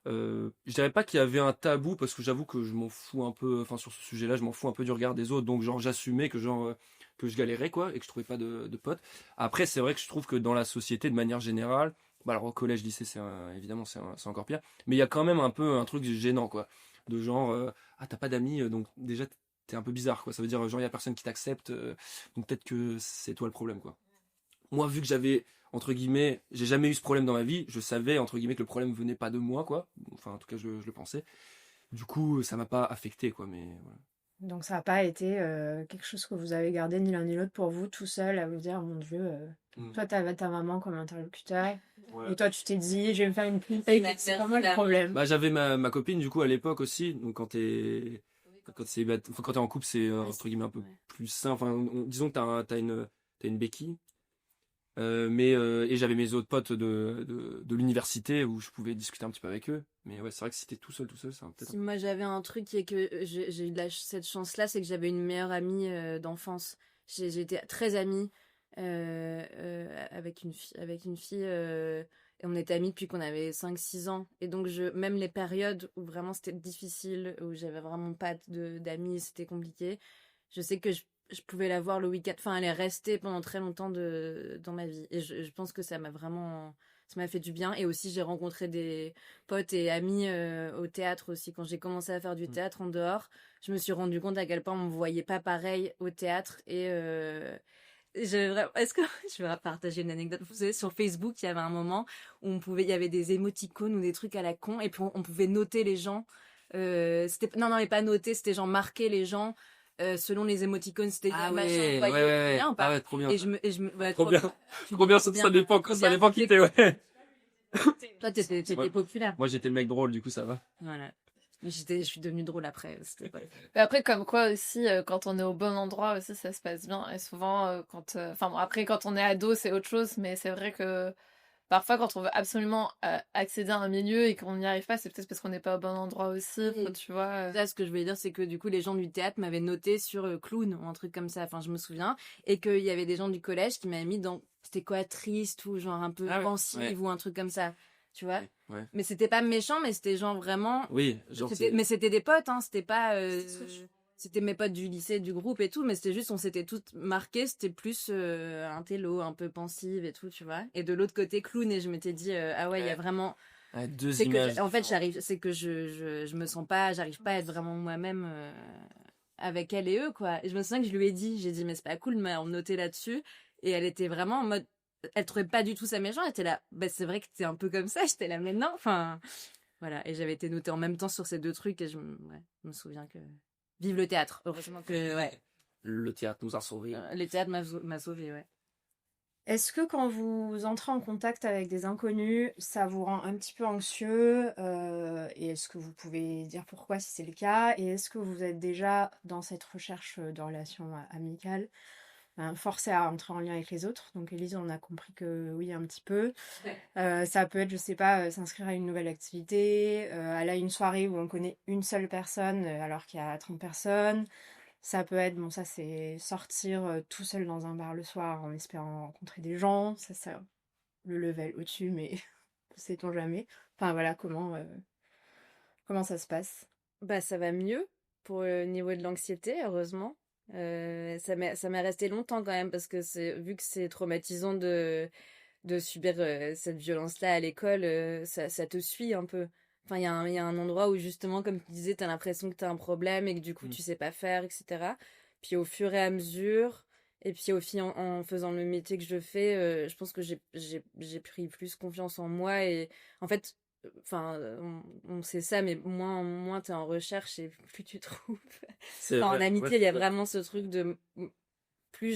Je dirais pas qu'il y avait un tabou parce que j'avoue que je m'en fous un peu, enfin sur ce sujet-là, je m'en fous un peu du regard des autres, donc genre j'assumais que que je galérais quoi et que je trouvais pas de potes. Après, c'est vrai que je trouve que dans la société de manière générale, bah alors au collège, lycée, évidemment c'est encore pire, mais il y a quand même un peu un truc gênant quoi, de genre ah t'as pas d'amis, donc déjà t'es un peu bizarre quoi. Ça veut dire genre il y a personne qui t'accepte, donc peut-être que c'est toi le problème quoi. Moi, vu que j'avais, entre guillemets, j'ai jamais eu ce problème dans ma vie, je savais, entre guillemets, que le problème venait pas de moi, quoi. Enfin, en tout cas, je le pensais. Du coup, ça m'a pas affecté, quoi, mais voilà. Donc ça n'a pas été quelque chose que vous avez gardé ni l'un ni l'autre pour vous tout seul à vous dire mon Dieu, Mm. toi t'avais ta maman comme interlocuteur Ouais. et toi tu t'es dit je vais me faire une pute. Oui, C'est pas moi le problème. Bah, j'avais ma copine, du coup, à l'époque aussi. Donc, quand t'es en couple, c'est, entre guillemets, un peu Ouais. plus sain. Enfin, disons que t'as une béquille. Et j'avais mes autres potes de l'université où je pouvais discuter un petit peu avec eux. Mais ouais, c'est vrai que si t'es tout seul, c'est peut-être. Si moi j'avais un truc qui est que j'ai eu cette chance-là, c'est que j'avais une meilleure amie d'enfance. J'ai été très amie avec une fille et on était amies depuis qu'on avait 5 6 ans. Et donc même les périodes où vraiment c'était difficile, où j'avais vraiment pas d'amis, c'était compliqué, je sais que je pouvais la voir le week-end. Enfin, elle est restée pendant très longtemps dans ma vie. Et je pense que ça m'a fait du bien. Et aussi, j'ai rencontré des potes et amis au théâtre aussi. Quand j'ai commencé à faire du théâtre en dehors, je me suis rendu compte à quel point on me voyait pas pareil au théâtre. Et est-ce que je vais partager une anecdote? Vous savez, sur Facebook, il y avait un moment où il y avait des émoticônes ou des trucs à la con, et puis on pouvait noter les gens. Non, mais pas noter, c'était genre marquer les gens. Selon les émoticônes, c'était Ah machin, ouais, vous voyez, ouais. bien ou pas? Ah ouais, trop bien. Et ouais, Trop bien. Trop bien, ça dépend, Trop ça bien. dépend qui t'es, ouais. Toi, t'étais Ouais. populaire. Moi, j'étais le mec drôle, du coup, ça va. Voilà. Je suis devenue drôle après. C'était pas... Mais après, comme quoi aussi, quand on est au bon endroit aussi, ça se passe bien. Et souvent, enfin bon, après, quand on est ado, c'est autre chose, mais c'est vrai que parfois, quand on veut absolument accéder à un milieu et qu'on n'y arrive pas, c'est peut-être parce qu'on n'est pas au bon endroit aussi, Oui. tu vois. Ça, ce que je voulais dire, c'est que du coup, les gens du théâtre m'avaient noté sur clown ou un truc comme ça. Enfin, je me souviens. Et qu'il y avait des gens du collège qui m'avaient mis dans, c'était quoi, triste ou genre un peu Ah ouais, pensive ouais. ou un truc comme ça. Tu vois? Ouais. Mais c'était pas méchant, mais c'était genre vraiment. Oui, genre, Mais c'était des potes, hein. C'était pas. C'était mes potes du lycée, du groupe et tout, mais c'était juste, on s'était toutes marquées. C'était plus un télo, un peu pensive et tout, tu vois. Et de l'autre côté, clown. Et je m'étais dit, ah ouais, il y a vraiment. ouais, deux C'est images. que, en fait, c'est que je me sens pas, j'arrive pas à être vraiment moi-même avec elle et eux, quoi. Et je me souviens que je lui ai dit, j'ai dit, mais c'est pas cool de me noter là-dessus. Et elle était vraiment en mode, elle trouvait pas du tout ça méchant. Elle était là, bah, c'est vrai que t'es un peu comme ça. J'étais là, mais non, enfin, voilà. Et j'avais été notée en même temps sur ces deux trucs et je me souviens que, vive le théâtre. Heureusement que, ouais, Le théâtre nous a sauvés. le théâtre m'a sauvée, ouais. Est-ce que quand vous entrez en contact avec des inconnus, ça vous rend un petit peu anxieux et est-ce que vous pouvez dire pourquoi si c'est le cas? Et est-ce que vous êtes déjà dans cette recherche de relations amicales forcé à entrer en lien avec les autres? Donc Élise, on a compris que oui, un petit peu. Ça peut être, je sais pas, s'inscrire à une nouvelle activité, aller à une soirée où on connaît une seule personne alors qu'il y a 30 personnes. Ça peut être, bon ça c'est sortir tout seul dans un bar le soir en espérant rencontrer des gens. Ça le level au-dessus, mais sait-on jamais. Enfin voilà, comment ça se passe? Bah, ça va mieux pour le niveau de l'anxiété, heureusement. Ça m'est resté longtemps quand même parce que vu que c'est traumatisant de subir cette violence-là à l'école, ça te suit un peu. Enfin, il y a un endroit où justement, comme tu disais, t'as l'impression que t'as un problème et que du coup, tu sais pas faire, etc. Puis au fur et à mesure, et puis en faisant le métier que je fais, je pense que j'ai pris plus confiance en moi et en fait, enfin, on sait ça, mais moins t'es en recherche et plus tu trouves. C'est Enfin, en vrai. amitié, Ouais, il y a vraiment ce truc de plus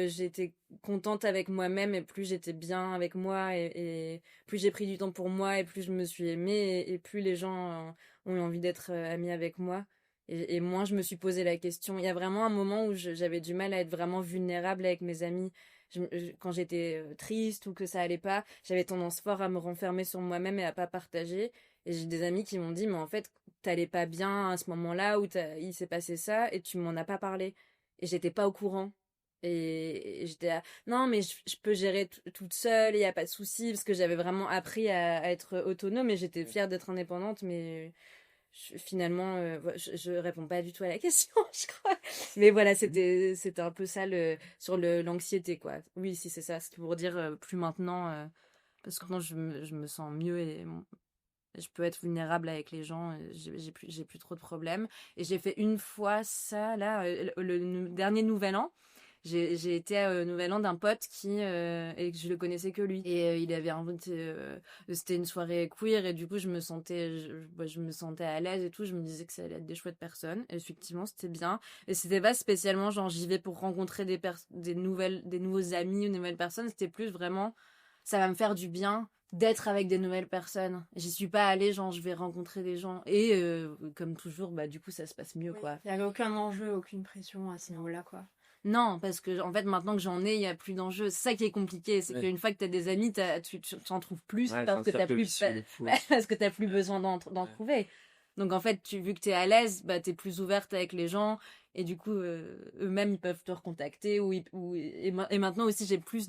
j'étais contente avec moi-même et plus j'étais bien avec moi et plus j'ai pris du temps pour moi et plus je me suis aimée et plus les gens ont eu envie d'être amis avec moi et moins je me suis posé la question. Il y a vraiment un moment où j'avais du mal à être vraiment vulnérable avec mes amis. Quand j'étais triste ou que ça allait pas, j'avais tendance fort à me renfermer sur moi-même et à pas partager. Et j'ai des amis qui m'ont dit, mais en fait, t'allais pas bien à ce moment-là où il s'est passé ça et tu m'en as pas parlé. Et j'étais pas au courant. Et j'étais là, non, mais je peux gérer toute seule, il y a pas de souci, parce que j'avais vraiment appris à être autonome et j'étais fière d'être indépendante, mais finalement, je réponds pas du tout à la question, je crois. Mais voilà, c'était un peu ça sur l'anxiété, quoi. Oui, si c'est ça, c'est pour dire plus maintenant, parce que maintenant je me sens mieux et je peux être vulnérable avec les gens, j'ai plus trop de problèmes. Et j'ai fait une fois ça, là, le dernier Nouvel An. J'ai été au Nouvel An d'un pote et que je le connaissais que lui. Et il avait invité, c'était une soirée queer et du coup je me sentais à l'aise et tout. Je me disais que ça allait être des chouettes personnes. Et effectivement, c'était bien. Et c'était pas spécialement genre j'y vais pour rencontrer des nouveaux amis ou des nouvelles personnes. C'était plus vraiment, ça va me faire du bien d'être avec des nouvelles personnes. J'y suis pas allée genre je vais rencontrer des gens. Et comme toujours, bah du coup ça se passe mieux, quoi. Il y avait aucun enjeu, aucune pression à ce niveau-là, quoi. Non, parce que en fait maintenant que j'en ai, il y a plus d'enjeu. C'est ça qui est compliqué, c'est qu'une fois que t'as des amis, tu t'en trouves plus parce que t'as plus parce que t'as plus besoin d'en trouver. Donc en fait, vu que t'es à l'aise, bah t'es plus ouverte avec les gens et du coup eux-mêmes ils peuvent te recontacter et maintenant aussi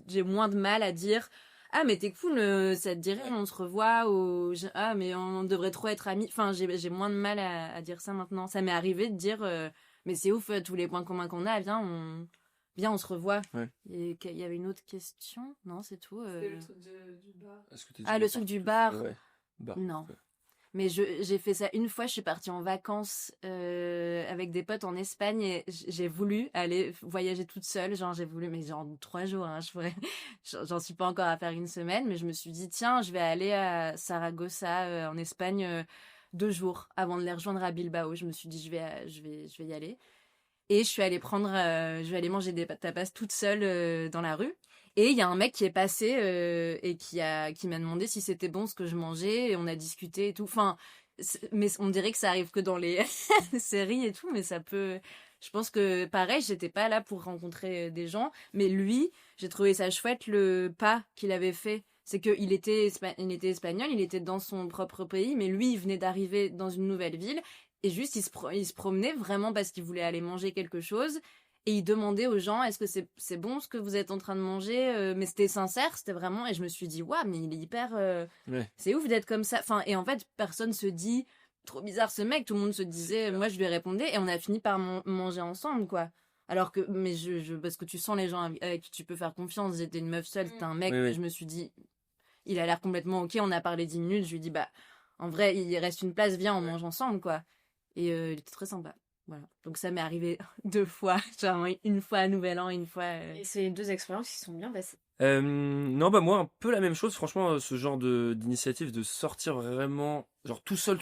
j'ai moins de mal à dire ah mais t'es cool, ça te dirait on se revoit ou ah mais on devrait trop être amis. Enfin j'ai moins de mal à dire ça maintenant. Ça m'est arrivé de dire mais c'est ouf, tous les points communs qu'on a, viens, on se revoit. Ouais. Et il y avait une autre question? Non, c'est tout. C'était le truc du bar. Le truc du bar. Ouais. Bar. Non. Ouais. Mais j'ai fait ça une fois, je suis partie en vacances avec des potes en Espagne et j'ai voulu aller voyager toute seule, genre j'ai voulu, mais genre 3 jours, hein, j'en suis pas encore à faire une semaine, mais je me suis dit tiens, je vais aller à Saragossa en Espagne 2 jours avant de les rejoindre à Bilbao. Je me suis dit je vais y aller et je vais aller manger des tapas toute seule dans la rue. Et il y a un mec qui est passé et qui m'a demandé si c'était bon ce que je mangeais et on a discuté et tout. Enfin, mais on dirait que ça arrive que dans les séries et tout, mais ça peut. Je pense que pareil, j'étais pas là pour rencontrer des gens, mais lui, j'ai trouvé ça chouette le pas qu'il avait fait. C'est qu'il était espagnol, il était dans son propre pays, mais lui, il venait d'arriver dans une nouvelle ville et juste il se promenait vraiment parce qu'il voulait aller manger quelque chose. Et il demandait aux gens, est-ce que c'est bon ce que vous êtes en train de manger? Mais c'était sincère, c'était vraiment... Et je me suis dit, waouh, mais il est hyper... Ouais. C'est ouf d'être comme ça. Enfin, et en fait, personne se dit, trop bizarre ce mec. Tout le monde se disait, moi je lui répondais. Et on a fini par manger ensemble, quoi. Alors que... Mais parce que tu sens les gens avec qui tu peux faire confiance. J'étais une meuf seule, c'était un mec. Oui. Je me suis dit, il a l'air complètement ok. On a parlé 10 minutes. Je lui ai dit, bah, en vrai, il reste une place, viens, on mange ensemble, quoi. Et il était très sympa. Voilà. Donc ça m'est arrivé 2 fois, genre une fois à Nouvel An, une fois. Et c'est 2 expériences qui sont bien passées. Non, bah moi un peu la même chose. Franchement, ce genre d'initiative de sortir vraiment, genre tout seul,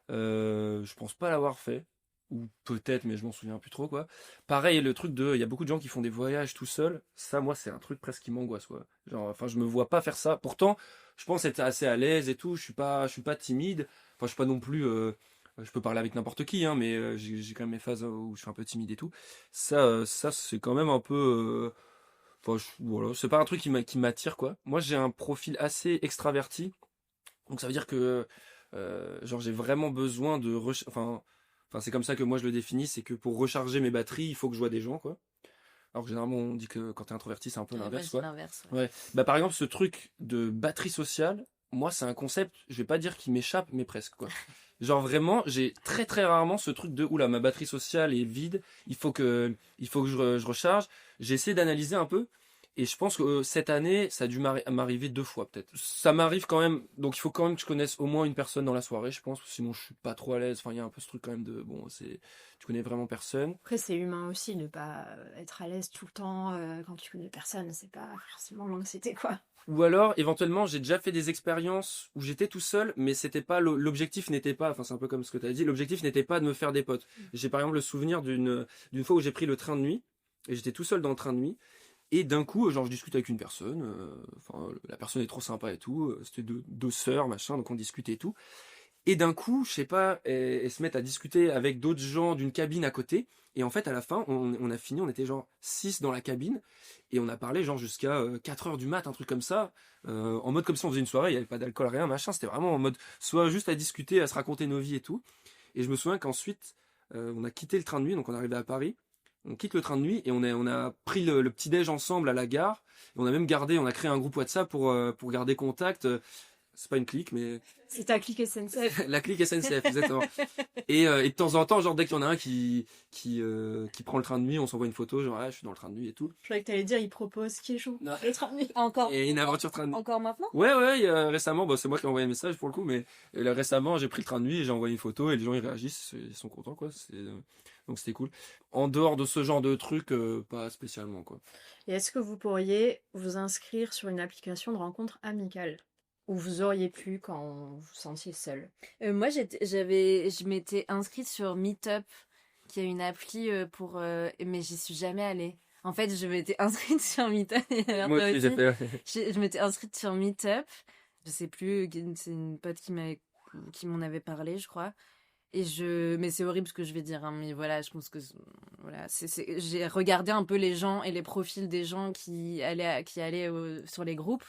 je pense pas l'avoir fait. Ou peut-être, mais je m'en souviens plus trop, quoi. Pareil, le truc il y a beaucoup de gens qui font des voyages tout seuls. Ça, moi, c'est un truc presque qui m'angoisse, quoi. Genre, enfin, je me vois pas faire ça. Pourtant, je pense être assez à l'aise et tout. Je suis pas timide. Enfin, je suis pas non plus. Je peux parler avec n'importe qui, hein, mais j'ai quand même mes phases où je suis un peu timide et tout. Ça c'est quand même un peu. Enfin, voilà, c'est pas un truc qui m'attire, quoi. Moi, j'ai un profil assez extraverti, donc ça veut dire que genre j'ai vraiment besoin de enfin c'est comme ça que moi je le définis, c'est que pour recharger mes batteries, il faut que je vois des gens, quoi. Alors que généralement on dit que quand t'es introverti, c'est un peu l'inverse, quoi. L'inverse. Ouais. Bah par exemple, ce truc de batterie sociale, moi c'est un concept, je vais pas dire qu'il m'échappe, mais presque, quoi. Genre vraiment, j'ai très très rarement ce truc de oula, ma batterie sociale est vide, il faut que je recharge. J'ai essayé d'analyser un peu et je pense que cette année, ça a dû m'arriver 2 fois peut-être. Ça m'arrive quand même, donc il faut quand même que je connaisse au moins une personne dans la soirée, je pense, sinon je suis pas trop à l'aise. Enfin, il y a un peu ce truc quand même de bon, tu connais vraiment personne. Après, c'est humain aussi de pas être à l'aise tout le temps quand tu connais personne. C'est pas forcément l'anxiété, quoi. Ou alors, éventuellement, j'ai déjà fait des expériences où j'étais tout seul, mais c'était pas l'objectif n'était pas, enfin c'est un peu comme ce que tu as dit, l'objectif n'était pas de me faire des potes. J'ai par exemple le souvenir d'une fois où j'ai pris le train de nuit et j'étais tout seul dans le train de nuit. Et d'un coup, genre, je discute avec une personne, la personne est trop sympa et tout, c'était deux sœurs, machin, donc on discutait et tout. Et d'un coup, je sais pas, elles se mettent à discuter avec d'autres gens d'une cabine à côté. Et en fait, à la fin, on a fini, on était genre 6 dans la cabine. Et on a parlé genre jusqu'à 4 heures du mat, un truc comme ça. En mode comme si on faisait une soirée, il n'y avait pas d'alcool, rien, machin. C'était vraiment en mode soit juste à discuter, à se raconter nos vies et tout. Et je me souviens qu'ensuite, on a quitté le train de nuit, donc on est arrivé à Paris. On quitte le train de nuit et on a pris le petit-déj ensemble à la gare. Et on a même on a créé un groupe WhatsApp pour garder contact. C'est pas une clique, mais C'est ta clique SNCF. la clique SNCF, exactement. Et de temps en temps, genre dès qu'il y en a un qui prend le train de nuit, on s'envoie une photo, genre je suis dans le train de nuit et tout. Je croyais que t'allais dire, il propose qui joue. Non. Le train de nuit. Encore. Et une aventure train de nuit. Encore maintenant? Ouais, récemment, c'est moi qui ai envoyé un message pour le coup, mais récemment j'ai pris le train de nuit et j'ai envoyé une photo et les gens ils réagissent, ils sont contents quoi. Donc c'était cool. En dehors de ce genre de truc, pas spécialement quoi. Et est-ce que vous pourriez vous inscrire sur une application de rencontre amicale? Ou vous auriez pu quand vous vous sentiez seul? Moi, je m'étais inscrite sur Meetup, qui est une appli mais j'y suis jamais allée. En fait, je m'étais inscrite sur Meetup. Et Moi toi aussi, j'ai aussi. fait. Je m'étais inscrite sur Meetup. Je sais plus, c'est une pote qui m'en avait parlé, je crois. Mais c'est horrible ce que je vais dire, hein, mais voilà, je pense que, voilà, j'ai regardé un peu les gens et les profils des gens qui allaient sur les groupes.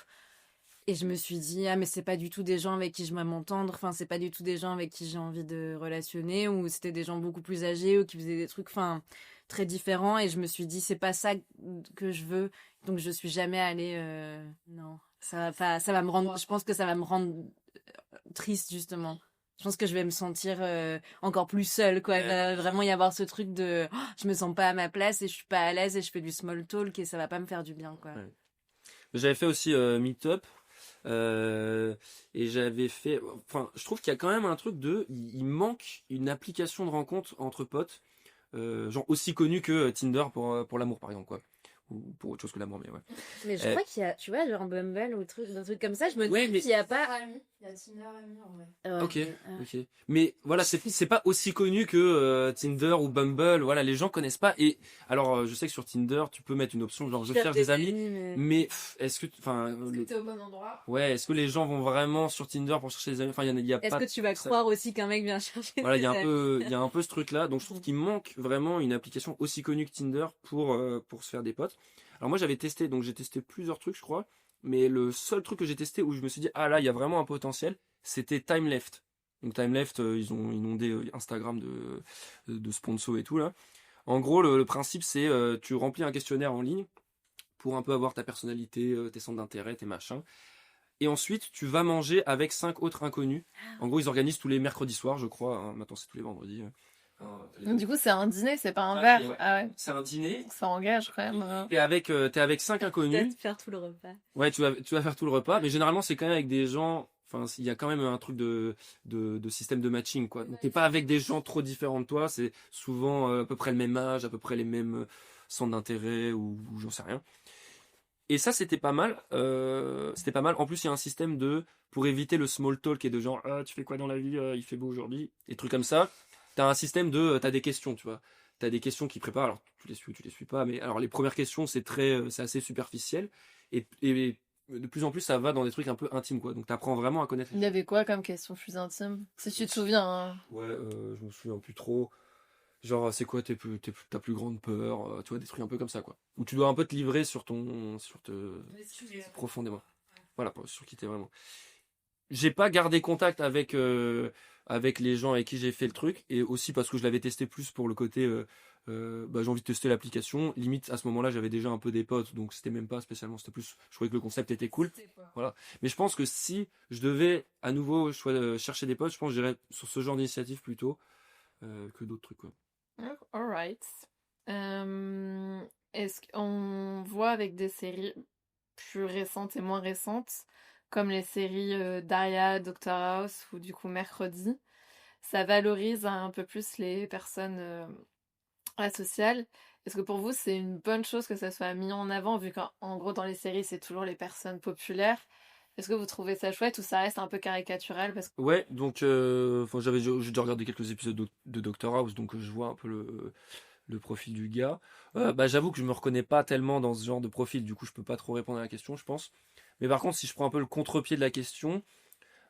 Et je me suis dit, ah, mais c'est pas du tout des gens avec qui je vais m'entendre, enfin, c'est pas du tout des gens avec qui j'ai envie de relationner, ou c'était des gens beaucoup plus âgés, ou qui faisaient des trucs, enfin, très différents, et je me suis dit, c'est pas ça que je veux, donc je suis jamais allée, non. Ça va me rendre, je pense que ça va me rendre triste, justement. Je pense que je vais me sentir encore plus seule, quoi. Il va vraiment y avoir ce truc de, oh, je me sens pas à ma place, et je suis pas à l'aise, et je fais du small talk, et ça va pas me faire du bien, quoi. Ouais. J'avais fait aussi Meetup. Et j'avais fait, enfin, je trouve qu'il y a quand même un truc il manque une application de rencontre entre potes, genre aussi connue que Tinder pour l'amour par exemple quoi, ou pour autre chose que l'amour mais ouais. Mais je crois qu'il y a, tu vois, genre Bumble ou un truc comme ça, je me dis qu'il y a pas. Il y a Tinder Ami en vrai. Ok. Mais voilà, c'est pas aussi connu que Tinder ou Bumble. Voilà, les gens connaissent pas. Et alors, je sais que sur Tinder, tu peux mettre une option genre je cherche des amis. Mais est-ce que, t'es au bon endroit? Ouais, est-ce que les gens vont vraiment sur Tinder pour chercher des amis? Enfin, il y a Est-ce pas. que tu vas croire aussi qu'un mec vient chercher Voilà, il y des a amis? un peu ce truc-là. Donc je trouve qu'il manque vraiment une application aussi connue que Tinder pour se faire des potes. Alors moi j'avais testé, donc j'ai testé plusieurs trucs, je crois. Mais le seul truc que j'ai testé où je me suis dit ah là il y a vraiment un potentiel, c'était Time Left. Donc Time Left, ils ont inondé Instagram de sponsors et tout là. En gros le principe c'est tu remplis un questionnaire en ligne pour un peu avoir ta personnalité, tes centres d'intérêt, tes machins. Et ensuite, tu vas manger avec 5 autres inconnus. En gros, ils organisent tous les mercredis soirs, je crois. Hein. Maintenant, c'est tous les vendredis. Donc, du coup, c'est un dîner, c'est pas un Ah, verre. ouais. Ah ouais. C'est un dîner. Ça engage quand même. T'es avec 5 inconnus. Peut-être faire tout le repas. Ouais, tu vas faire tout le repas. Mais généralement, c'est quand même avec des gens. Enfin, il y a quand même un truc de système de matching, quoi. Donc, t'es pas avec des gens trop différents de toi. C'est souvent à peu près le même âge, à peu près les mêmes centres d'intérêt ou j'en sais rien. Et ça, c'était pas mal. C'était pas mal. En plus, il y a un système pour éviter le small talk et de genre, ah, tu fais quoi dans la vie? Il fait beau aujourd'hui. Des trucs comme ça. T'as un système t'as des questions, tu vois. T'as des questions qui préparent. Alors, tu les suis ou tu les suis pas. Mais alors, les premières questions, c'est assez superficiel. Et de plus en plus, ça va dans des trucs un peu intimes, quoi. Donc, t'apprends vraiment à connaître. Il y avait quoi comme question plus intime? Si tu te souviens. Hein. Ouais, je me souviens plus trop. Genre, c'est quoi ta plus grande peur? Tu vois, des trucs un peu comme ça, quoi. Où tu dois un peu te livrer profondément. Voilà, sur qui t'es vraiment. J'ai pas gardé contact avec les gens avec qui j'ai fait le truc, et aussi parce que je l'avais testé plus pour le côté, j'ai envie de tester l'application. Limite, à ce moment-là, j'avais déjà un peu des potes, donc c'était même pas spécialement, c'était plus, je trouvais que le concept était cool. Voilà. Mais je pense que si je devais à nouveau chercher des potes, je pense que j'irais sur ce genre d'initiative plutôt que d'autres trucs, quoi. Alright. Est-ce qu'on voit avec des séries plus récentes et moins récentes, comme les séries Daria, Doctor House ou du coup Mercredi, ça valorise un peu plus les personnes asociales. Est-ce que pour vous c'est une bonne chose que ça soit mis en avant, vu qu'en gros dans les séries c'est toujours les personnes populaires? Est-ce que vous trouvez ça chouette ou ça reste un peu caricatural parce que... Ouais, donc j'ai déjà regardé quelques épisodes de Doctor House, donc je vois un peu le profil du gars. Bah, j'avoue que je me reconnais pas tellement dans ce genre de profil, du coup je peux pas trop répondre à la question, je pense. Mais par contre, si je prends un peu le contre-pied de la question,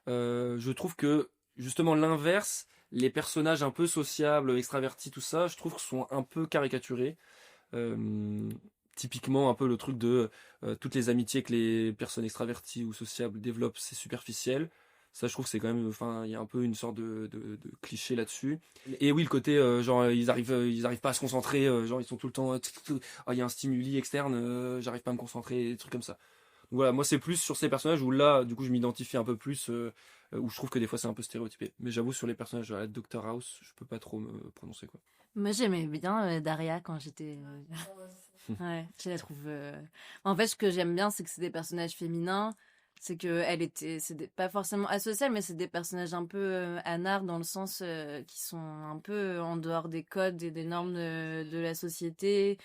je trouve que justement l'inverse, les personnages un peu sociables, extravertis, tout ça, je trouve qu'ils sont un peu caricaturés. Euh, Typiquement un peu le truc de toutes les amitiés que les personnes extraverties ou sociables développent, c'est superficiel. Ça, je trouve que c'est quand même, enfin, il y a un peu une sorte de cliché là-dessus. Et oui, le côté, genre, ils arrivent pas à se concentrer, genre, ils sont tout le temps, ah, il y a un stimuli externe, j'arrive pas à me concentrer, des trucs comme ça. Donc voilà, moi, c'est plus sur ces personnages où là, du coup, je m'identifie un peu plus, où je trouve que des fois, c'est un peu stéréotypé. Mais j'avoue, sur les personnages de la Doctor House, je peux pas trop me prononcer, quoi. Moi, j'aimais bien Daria quand j'étais. Ouais, je la trouve. En fait, ce que j'aime bien, c'est que c'est des personnages féminins. C'est que pas forcément asociales, mais c'est des personnages un peu anards dans le sens qui sont un peu en dehors des codes et des normes de la société,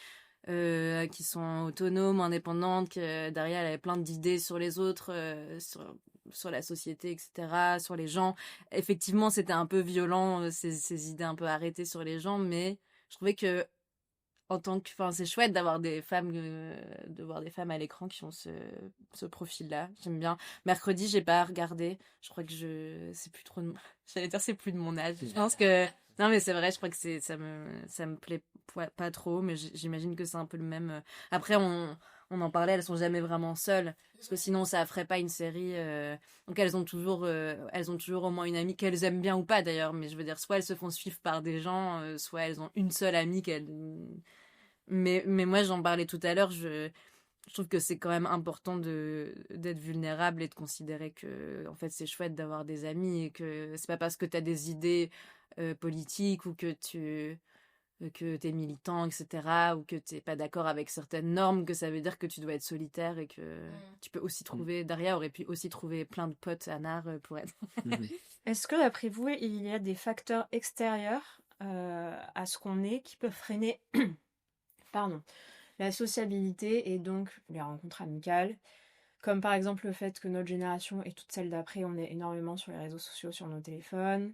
qui sont autonomes, indépendantes. Que Daria, elle avait plein d'idées sur les autres, sur la société, etc., sur les gens. Effectivement, c'était un peu violent, ces idées un peu arrêtées sur les gens, mais je trouvais que enfin, c'est chouette d'avoir des femmes, de voir des femmes à l'écran qui ont ce profil-là. J'aime bien. Mercredi, j'ai pas regardé. Je crois que c'est plus trop j'allais dire c'est plus de mon âge. Je pense que, non, mais c'est vrai, je crois que ça me plaît pas trop, mais j'imagine que c'est un peu le même. Après, on en parlait, elles sont jamais vraiment seules. Parce que sinon, ça ferait pas une série, donc elles ont toujours au moins une amie qu'elles aiment bien ou pas d'ailleurs. Mais je veux dire, soit elles se font suivre par des gens, soit elles ont une seule amie mais moi, j'en parlais tout à l'heure, je trouve que c'est quand même important d'être vulnérable et de considérer que, en fait, c'est chouette d'avoir des amis et que c'est pas parce que t'as des idées politiques ou que t'es militant, etc., ou que t'es pas d'accord avec certaines normes, que ça veut dire que tu dois être solitaire et que tu peux aussi trouver, Daria aurait pu aussi trouver plein de potes à Nard pour être. Est-ce que, d'après vous, il y a des facteurs extérieurs à ce qu'on est qui peuvent freiner pardon, la sociabilité et donc les rencontres amicales, comme par exemple le fait que notre génération et toute celle d'après, on est énormément sur les réseaux sociaux, sur nos téléphones,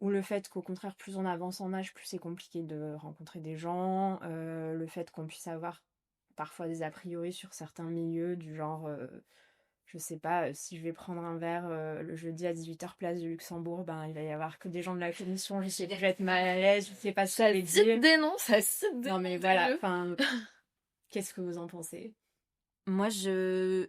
ou le fait qu'au contraire, plus on avance en âge, plus c'est compliqué de rencontrer des gens, le fait qu'on puisse avoir parfois des a priori sur certains milieux, du genre, je sais pas, si je vais prendre un verre le jeudi à 18h place du Luxembourg, ben il va y avoir que des gens de la commission, je sais que je vais être mal à l'aise, je sais pas ce que je vais dire. Des noms, ça cite des Non mais noms, voilà, sérieux. enfin, qu'est-ce que vous en pensez? Moi, j'ai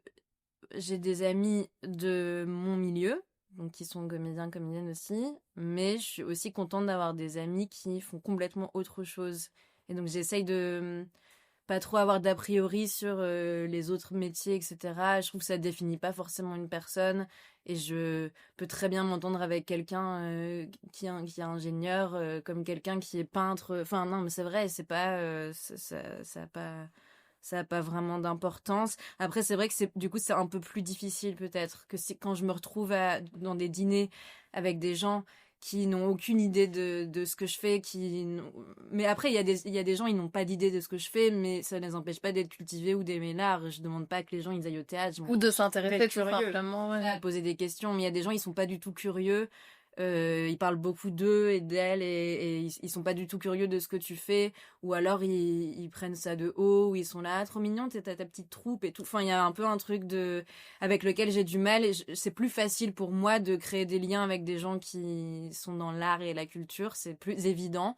des amis de mon milieu, donc qui sont comédiens, comédiennes aussi, mais je suis aussi contente d'avoir des amis qui font complètement autre chose. Et donc j'essaye de pas trop avoir d'a priori sur les autres métiers, etc. Je trouve que ça définit pas forcément une personne et je peux très bien m'entendre avec quelqu'un qui est ingénieur, comme quelqu'un qui est peintre. Enfin non, mais c'est vrai, c'est pas ça a pas vraiment d'importance. Après, c'est vrai que du coup, c'est un peu plus difficile peut-être que quand je me retrouve dans des dîners avec des gens qui n'ont aucune idée de ce que je fais, mais après, il y a des gens, ils n'ont pas d'idée de ce que je fais, mais ça ne les empêche pas d'être cultivés ou d'aimer l'art. Je demande pas que les gens, ils aillent au théâtre. Ou de s'intéresser tout curieux. simplement, ouais. À poser des questions, mais il y a des gens, ils sont pas du tout curieux. Ils parlent beaucoup d'eux et d'elles et ils sont pas du tout curieux de ce que tu fais, ou alors ils prennent ça de haut, ou ils sont là, ah, trop mignon, t'as ta petite troupe et tout. Enfin, il y a un peu un truc avec lequel j'ai du mal et c'est plus facile pour moi de créer des liens avec des gens qui sont dans l'art et la culture, c'est plus évident.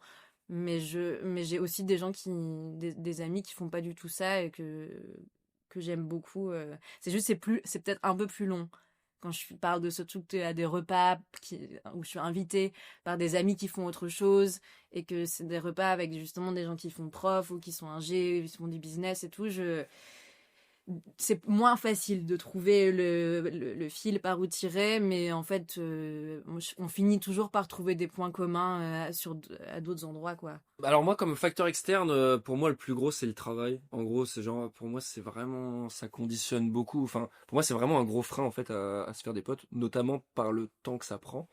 Mais j'ai aussi des gens des amis qui font pas du tout ça et que j'aime beaucoup. C'est juste, c'est peut-être un peu plus long quand je parle de ce truc à des repas où je suis invitée par des amis qui font autre chose et que c'est des repas avec justement des gens qui font prof ou qui sont ingé, qui font du business et tout, c'est moins facile de trouver le fil par où tirer, mais en fait, on finit toujours par trouver des points communs à d'autres endroits, quoi. Alors moi, comme facteur externe, pour moi, le plus gros, c'est le travail. En gros, c'est genre, pour moi, c'est vraiment, ça conditionne beaucoup. Enfin, pour moi, c'est vraiment un gros frein, en fait, à se faire des potes, notamment par le temps que ça prend.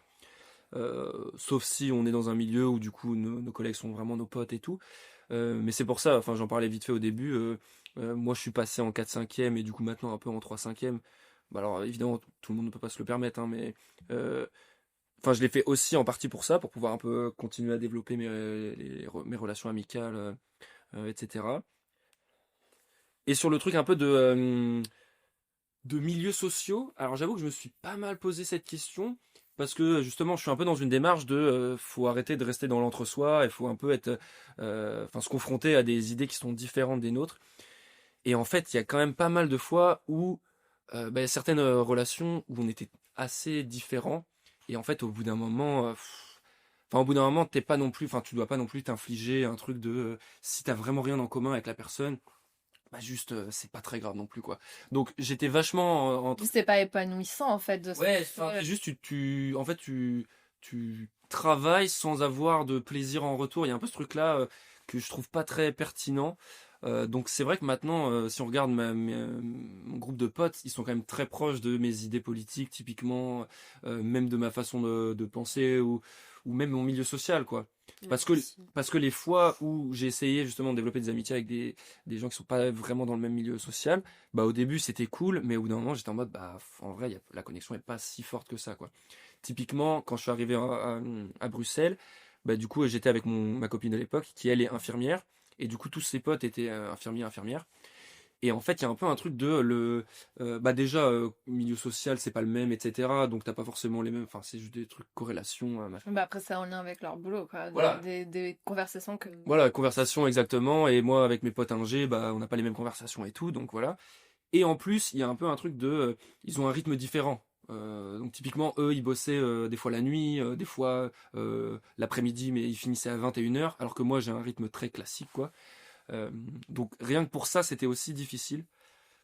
Sauf si on est dans un milieu où, du coup, nos collègues sont vraiment nos potes et tout. Mais c'est pour ça, enfin, j'en parlais vite fait au début, moi, je suis passé en 4/5e et du coup, maintenant, un peu en 3/5e. Bah alors, évidemment, tout le monde ne peut pas se le permettre, hein, mais enfin, je l'ai fait aussi en partie pour ça, pour pouvoir un peu continuer à développer mes relations amicales, etc. Et sur le truc un peu de milieux sociaux, alors j'avoue que je me suis pas mal posé cette question, parce que justement, je suis un peu dans une démarche faut arrêter de rester dans l'entre-soi, il faut un peu enfin, se confronter à des idées qui sont différentes des nôtres. Et en fait, il y a quand même pas mal de fois où certaines relations où on était assez différents. Et en fait, au bout d'un moment, enfin, au bout d'un moment, t'es pas non plus, enfin, tu dois pas non plus t'infliger un truc si t'as vraiment rien en commun avec la personne, bah juste, c'est pas très grave non plus, quoi. Donc, j'étais vachement entre. C'est pas épanouissant en fait de se Ouais, retrouver. enfin, juste, en fait, tu travailles sans avoir de plaisir en retour. Il y a un peu ce truc-là que je trouve pas très pertinent. Donc c'est vrai que maintenant, si on regarde mon groupe de potes, ils sont quand même très proches de mes idées politiques, typiquement, même de ma façon de penser ou même mon milieu social, quoi. Parce que, parce que les fois où j'ai essayé justement de développer des amitiés avec des gens qui sont pas vraiment dans le même milieu social, bah au début c'était cool, mais au bout d'un moment j'étais en mode, bah en vrai la connexion est pas si forte que ça, quoi. Typiquement, quand je suis arrivé à Bruxelles, bah du coup j'étais avec ma copine de l'époque qui elle est infirmière. Et du coup, tous ses potes étaient infirmiers, infirmières. Et en fait, il y a un peu un truc bah déjà, milieu social, c'est pas le même, etc. Donc t'as pas forcément les mêmes. Enfin, c'est juste des trucs corrélations, machin. Bah après, c'est en lien avec leur boulot, quoi. Voilà. Des conversations que. Voilà, conversation exactement. Et moi, avec mes potes ingé, bah on n'a pas les mêmes conversations et tout. Donc voilà. Et en plus, il y a un peu un truc ils ont un rythme différent. Donc typiquement, eux, ils bossaient des fois la nuit, des fois l'après-midi, mais ils finissaient à 21h, alors que moi, j'ai un rythme très classique, quoi. Donc rien que pour ça, c'était aussi difficile.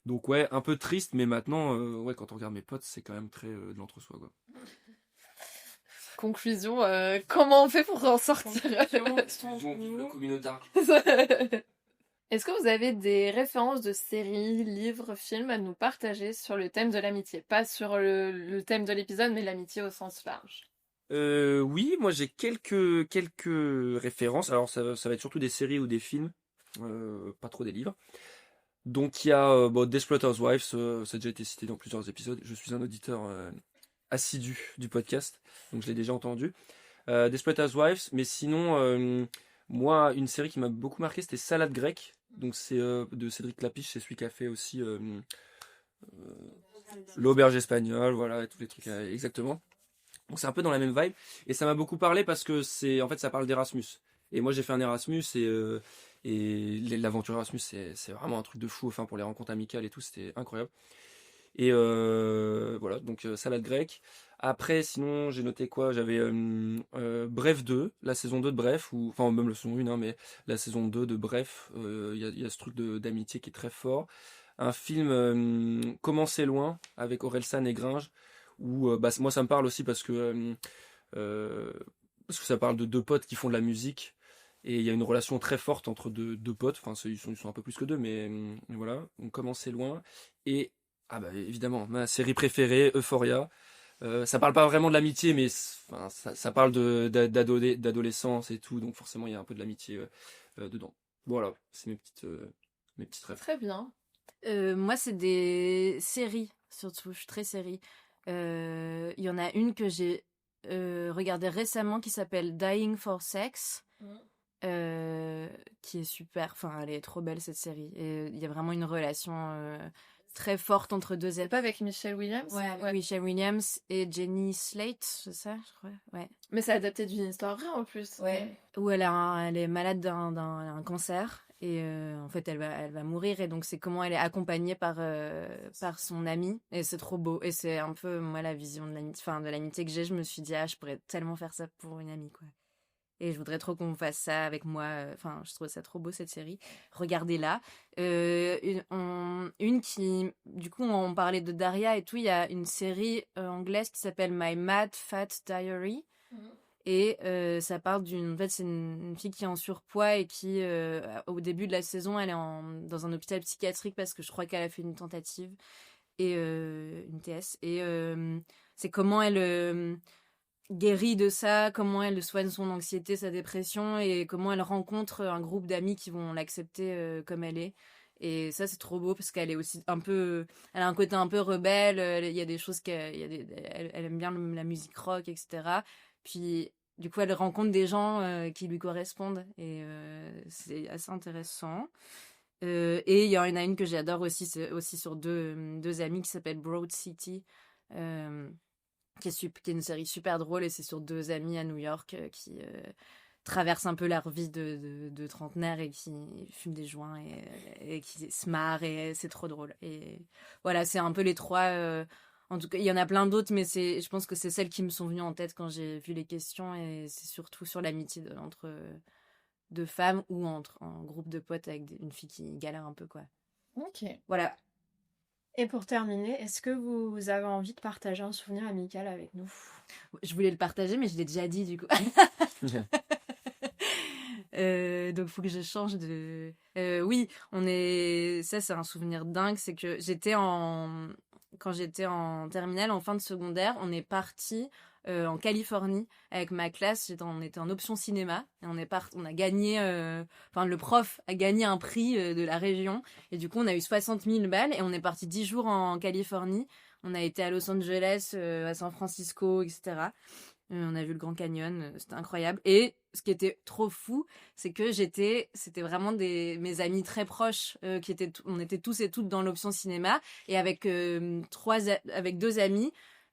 Donc ouais, un peu triste, mais maintenant, ouais, quand on regarde mes potes, c'est quand même très de l'entre-soi, quoi. Conclusion, comment on fait pour en sortir? Le communautaire. Est-ce que vous avez des références de séries, livres, films à nous partager sur le thème de l'amitié? Pas sur le thème de l'épisode, mais l'amitié au sens large. Oui, moi j'ai quelques références. Alors ça va être surtout des séries ou des films, pas trop des livres. Donc il y a Desperate Housewives, ça a déjà été cité dans plusieurs épisodes. Je suis un auditeur assidu du podcast, donc je l'ai déjà entendu. Desperate Housewives, mais sinon, moi, une série qui m'a beaucoup marqué, c'était Salade grecque. Donc c'est de Cédric Clapiche, c'est celui qui a fait aussi l'auberge espagnole, voilà, et tous les trucs exactement. Donc c'est un peu dans la même vibe, et ça m'a beaucoup parlé parce que en fait, ça parle d'Erasmus. Et moi, j'ai fait un Erasmus et l'aventure Erasmus, c'est vraiment un truc de fou. Enfin, pour les rencontres amicales et tout, c'était incroyable. Et voilà, donc salade grecque. Après, sinon, j'ai noté quoi? J'avais Bref 2, la saison 2 de Bref, enfin même la saison 1, hein, mais la saison 2 de Bref, il y a ce truc d'amitié qui est très fort. Un film Comment c'est loin, avec Orelsan et Gringe, où bah, moi ça me parle aussi euh, parce que ça parle de deux potes qui font de la musique. Et il y a une relation très forte entre deux potes, enfin ils sont un peu plus que deux, mais voilà, on commence loin. Et ah bah évidemment, ma série préférée, Euphoria. Ça parle pas vraiment de l'amitié, mais enfin, ça parle d'adolescence et tout, donc forcément il y a un peu de l'amitié dedans. Voilà, c'est mes petites rêves. Très bien. Moi, c'est des séries, surtout. Je suis très série. Il y en a une que j'ai regardée récemment qui s'appelle Dying for Sex, qui est super. Enfin, elle est trop belle cette série. Et il y a vraiment une relation très forte entre deux C'est pas avec Michelle Williams? Ouais, Michelle Williams et Jenny Slate, c'est ça, je crois. Ouais. Mais c'est adapté d'une histoire vraie en plus. Ouais. Où elle est malade d'un cancer et en fait elle va mourir et donc c'est comment elle est accompagnée par son amie et c'est trop beau et c'est un peu moi la vision de l'amitié que j'ai. Je me suis dit je pourrais tellement faire ça pour une amie, quoi. Et je voudrais trop qu'on fasse ça avec moi. Enfin, je trouve ça trop beau, cette série. Regardez-la. Une qui... Du coup, on parlait de Daria et tout. Il y a une série anglaise qui s'appelle My Mad Fat Diary. Et ça parle d'une... En fait, c'est une fille qui est en surpoids et qui, au début de la saison, elle est dans un hôpital psychiatrique parce que je crois qu'elle a fait une tentative et une TS. Et c'est comment elle... guérie de ça, comment elle soigne son anxiété, sa dépression et comment elle rencontre un groupe d'amis qui vont l'accepter comme elle est. Et ça, c'est trop beau parce qu'elle est aussi elle a un côté un peu rebelle. Il y a des choses elle aime bien la musique rock, etc. Puis, du coup, elle rencontre des gens qui lui correspondent et c'est assez intéressant. Et il y en a une que j'adore aussi, c'est aussi sur deux amies qui s'appelle Broad City, qui est une série super drôle et c'est sur deux amies à New York qui traversent un peu leur vie de trentenaire et qui fument des joints et qui se marrent et c'est trop drôle. Et voilà, c'est un peu les trois. En tout cas, il y en a plein d'autres, mais je pense que c'est celles qui me sont venues en tête quand j'ai vu les questions et c'est surtout sur l'amitié entre deux femmes ou entre un groupe de potes avec une fille qui galère un peu, quoi. Ok. Voilà. Et pour terminer, est-ce que vous avez envie de partager un souvenir amical avec nous? Je voulais le partager, mais je l'ai déjà dit, du coup. Donc, faut que je change de... oui, ça, c'est un souvenir dingue. C'est que quand j'étais en terminale, en fin de secondaire, on est parti en Californie avec ma classe. On était en option cinéma et on a gagné, le prof a gagné un prix de la région et du coup on a eu 60 000 balles et on est parti 10 jours en Californie. On a été à Los Angeles, à San Francisco, etc. On a vu le Grand Canyon, c'était incroyable. Et ce qui était trop fou, c'est que c'était vraiment mes amis très proches, on était tous et toutes dans l'option cinéma. Et avec deux amis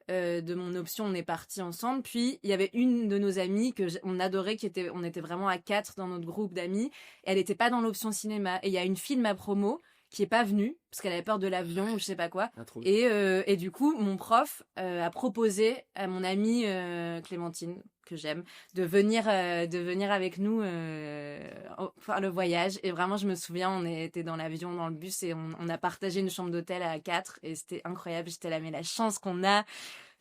de mon option, on est partis ensemble. Puis il y avait une de nos amies on adorait, on était vraiment à 4 dans notre groupe d'amis. Elle n'était pas dans l'option cinéma. Et il y a une fille de ma promo qui est pas venue parce qu'elle avait peur de l'avion ou je sais pas quoi. Et du coup, mon prof a proposé à mon amie Clémentine, que j'aime, de venir avec nous faire le voyage. Et vraiment, je me souviens, on était dans l'avion, dans le bus et on a partagé une chambre d'hôtel à 4 et c'était incroyable. J'étais là, mais la chance qu'on a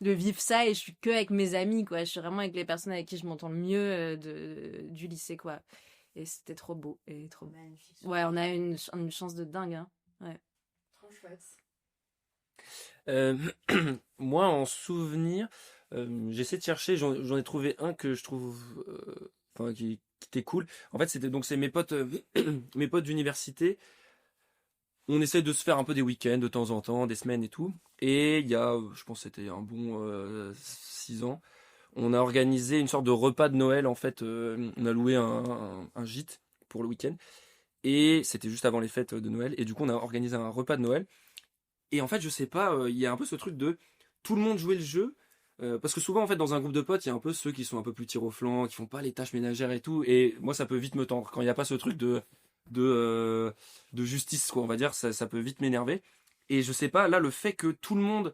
de vivre ça et je suis que avec mes amis, quoi. Je suis vraiment avec les personnes avec qui je m'entends le mieux du lycée, quoi. Et c'était trop beau et trop magnifique. Ouais, on a une chance de dingue, hein. Ouais. Trop chouette. Moi, en souvenir, j'essaie de chercher. J'en ai trouvé un que je trouve, qui était cool. En fait, c'est mes potes, mes potes d'université. On essaie de se faire un peu des week-ends de temps en temps, des semaines et tout. Et il y a, je pense, que c'était un bon 6 ans. On a organisé une sorte de repas de Noël, en fait. On a loué un gîte pour le week-end. Et c'était juste avant les fêtes de Noël. Et du coup, on a organisé un repas de Noël. Et en fait, je sais pas, il y a un peu ce truc de tout le monde jouer le jeu. Parce que souvent, en fait, dans un groupe de potes, il y a un peu ceux qui sont un peu plus tir au flanc, qui font pas les tâches ménagères et tout. Et moi, ça peut vite me tendre. Quand il n'y a pas ce truc de justice, quoi, on va dire, ça peut vite m'énerver. Et je sais pas, là, le fait que tout le monde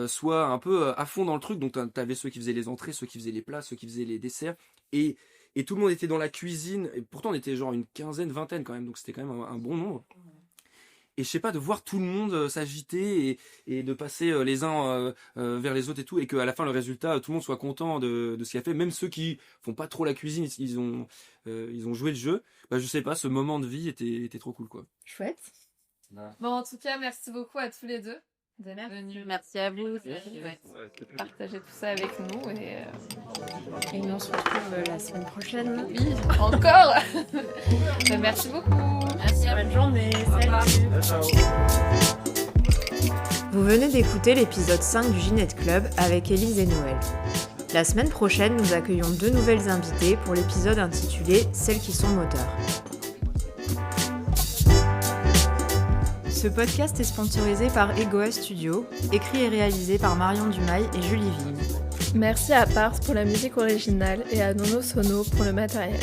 soit un peu à fond dans le truc, donc t'avais ceux qui faisaient les entrées, ceux qui faisaient les plats, ceux qui faisaient les desserts, et tout le monde était dans la cuisine, et pourtant on était genre une quinzaine, vingtaine quand même, donc c'était quand même un bon nombre. Et je sais pas, de voir tout le monde s'agiter et de passer les uns vers les autres et tout, et qu'à la fin le résultat, tout le monde soit content de ce qu'il a fait, même ceux qui font pas trop la cuisine, ils ont joué le jeu. Bah, je sais pas, ce moment de vie était trop cool, quoi. Chouette. Bon, en tout cas, merci beaucoup à tous les deux. Merci à vous. Partager tout ça avec nous et nous on se retrouve la semaine prochaine. Oui, encore. Merci beaucoup. Merci, bonne journée. Salut. Vous venez d'écouter l'épisode 5 du Ginette Club avec Élise et Noël. La semaine prochaine, nous accueillons 2 nouvelles invitées pour l'épisode intitulé « Celles qui sont moteurs ». Ce podcast est sponsorisé par Egoa Studio, écrit et réalisé par Marion Dumail et Julie Vigne. Merci à Pars pour la musique originale et à Nono Sono pour le matériel.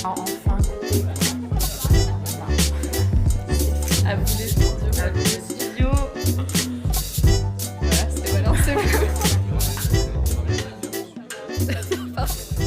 Enfin. À vous les studios. À vous les studios. Voilà, c'était balancé. Parfait.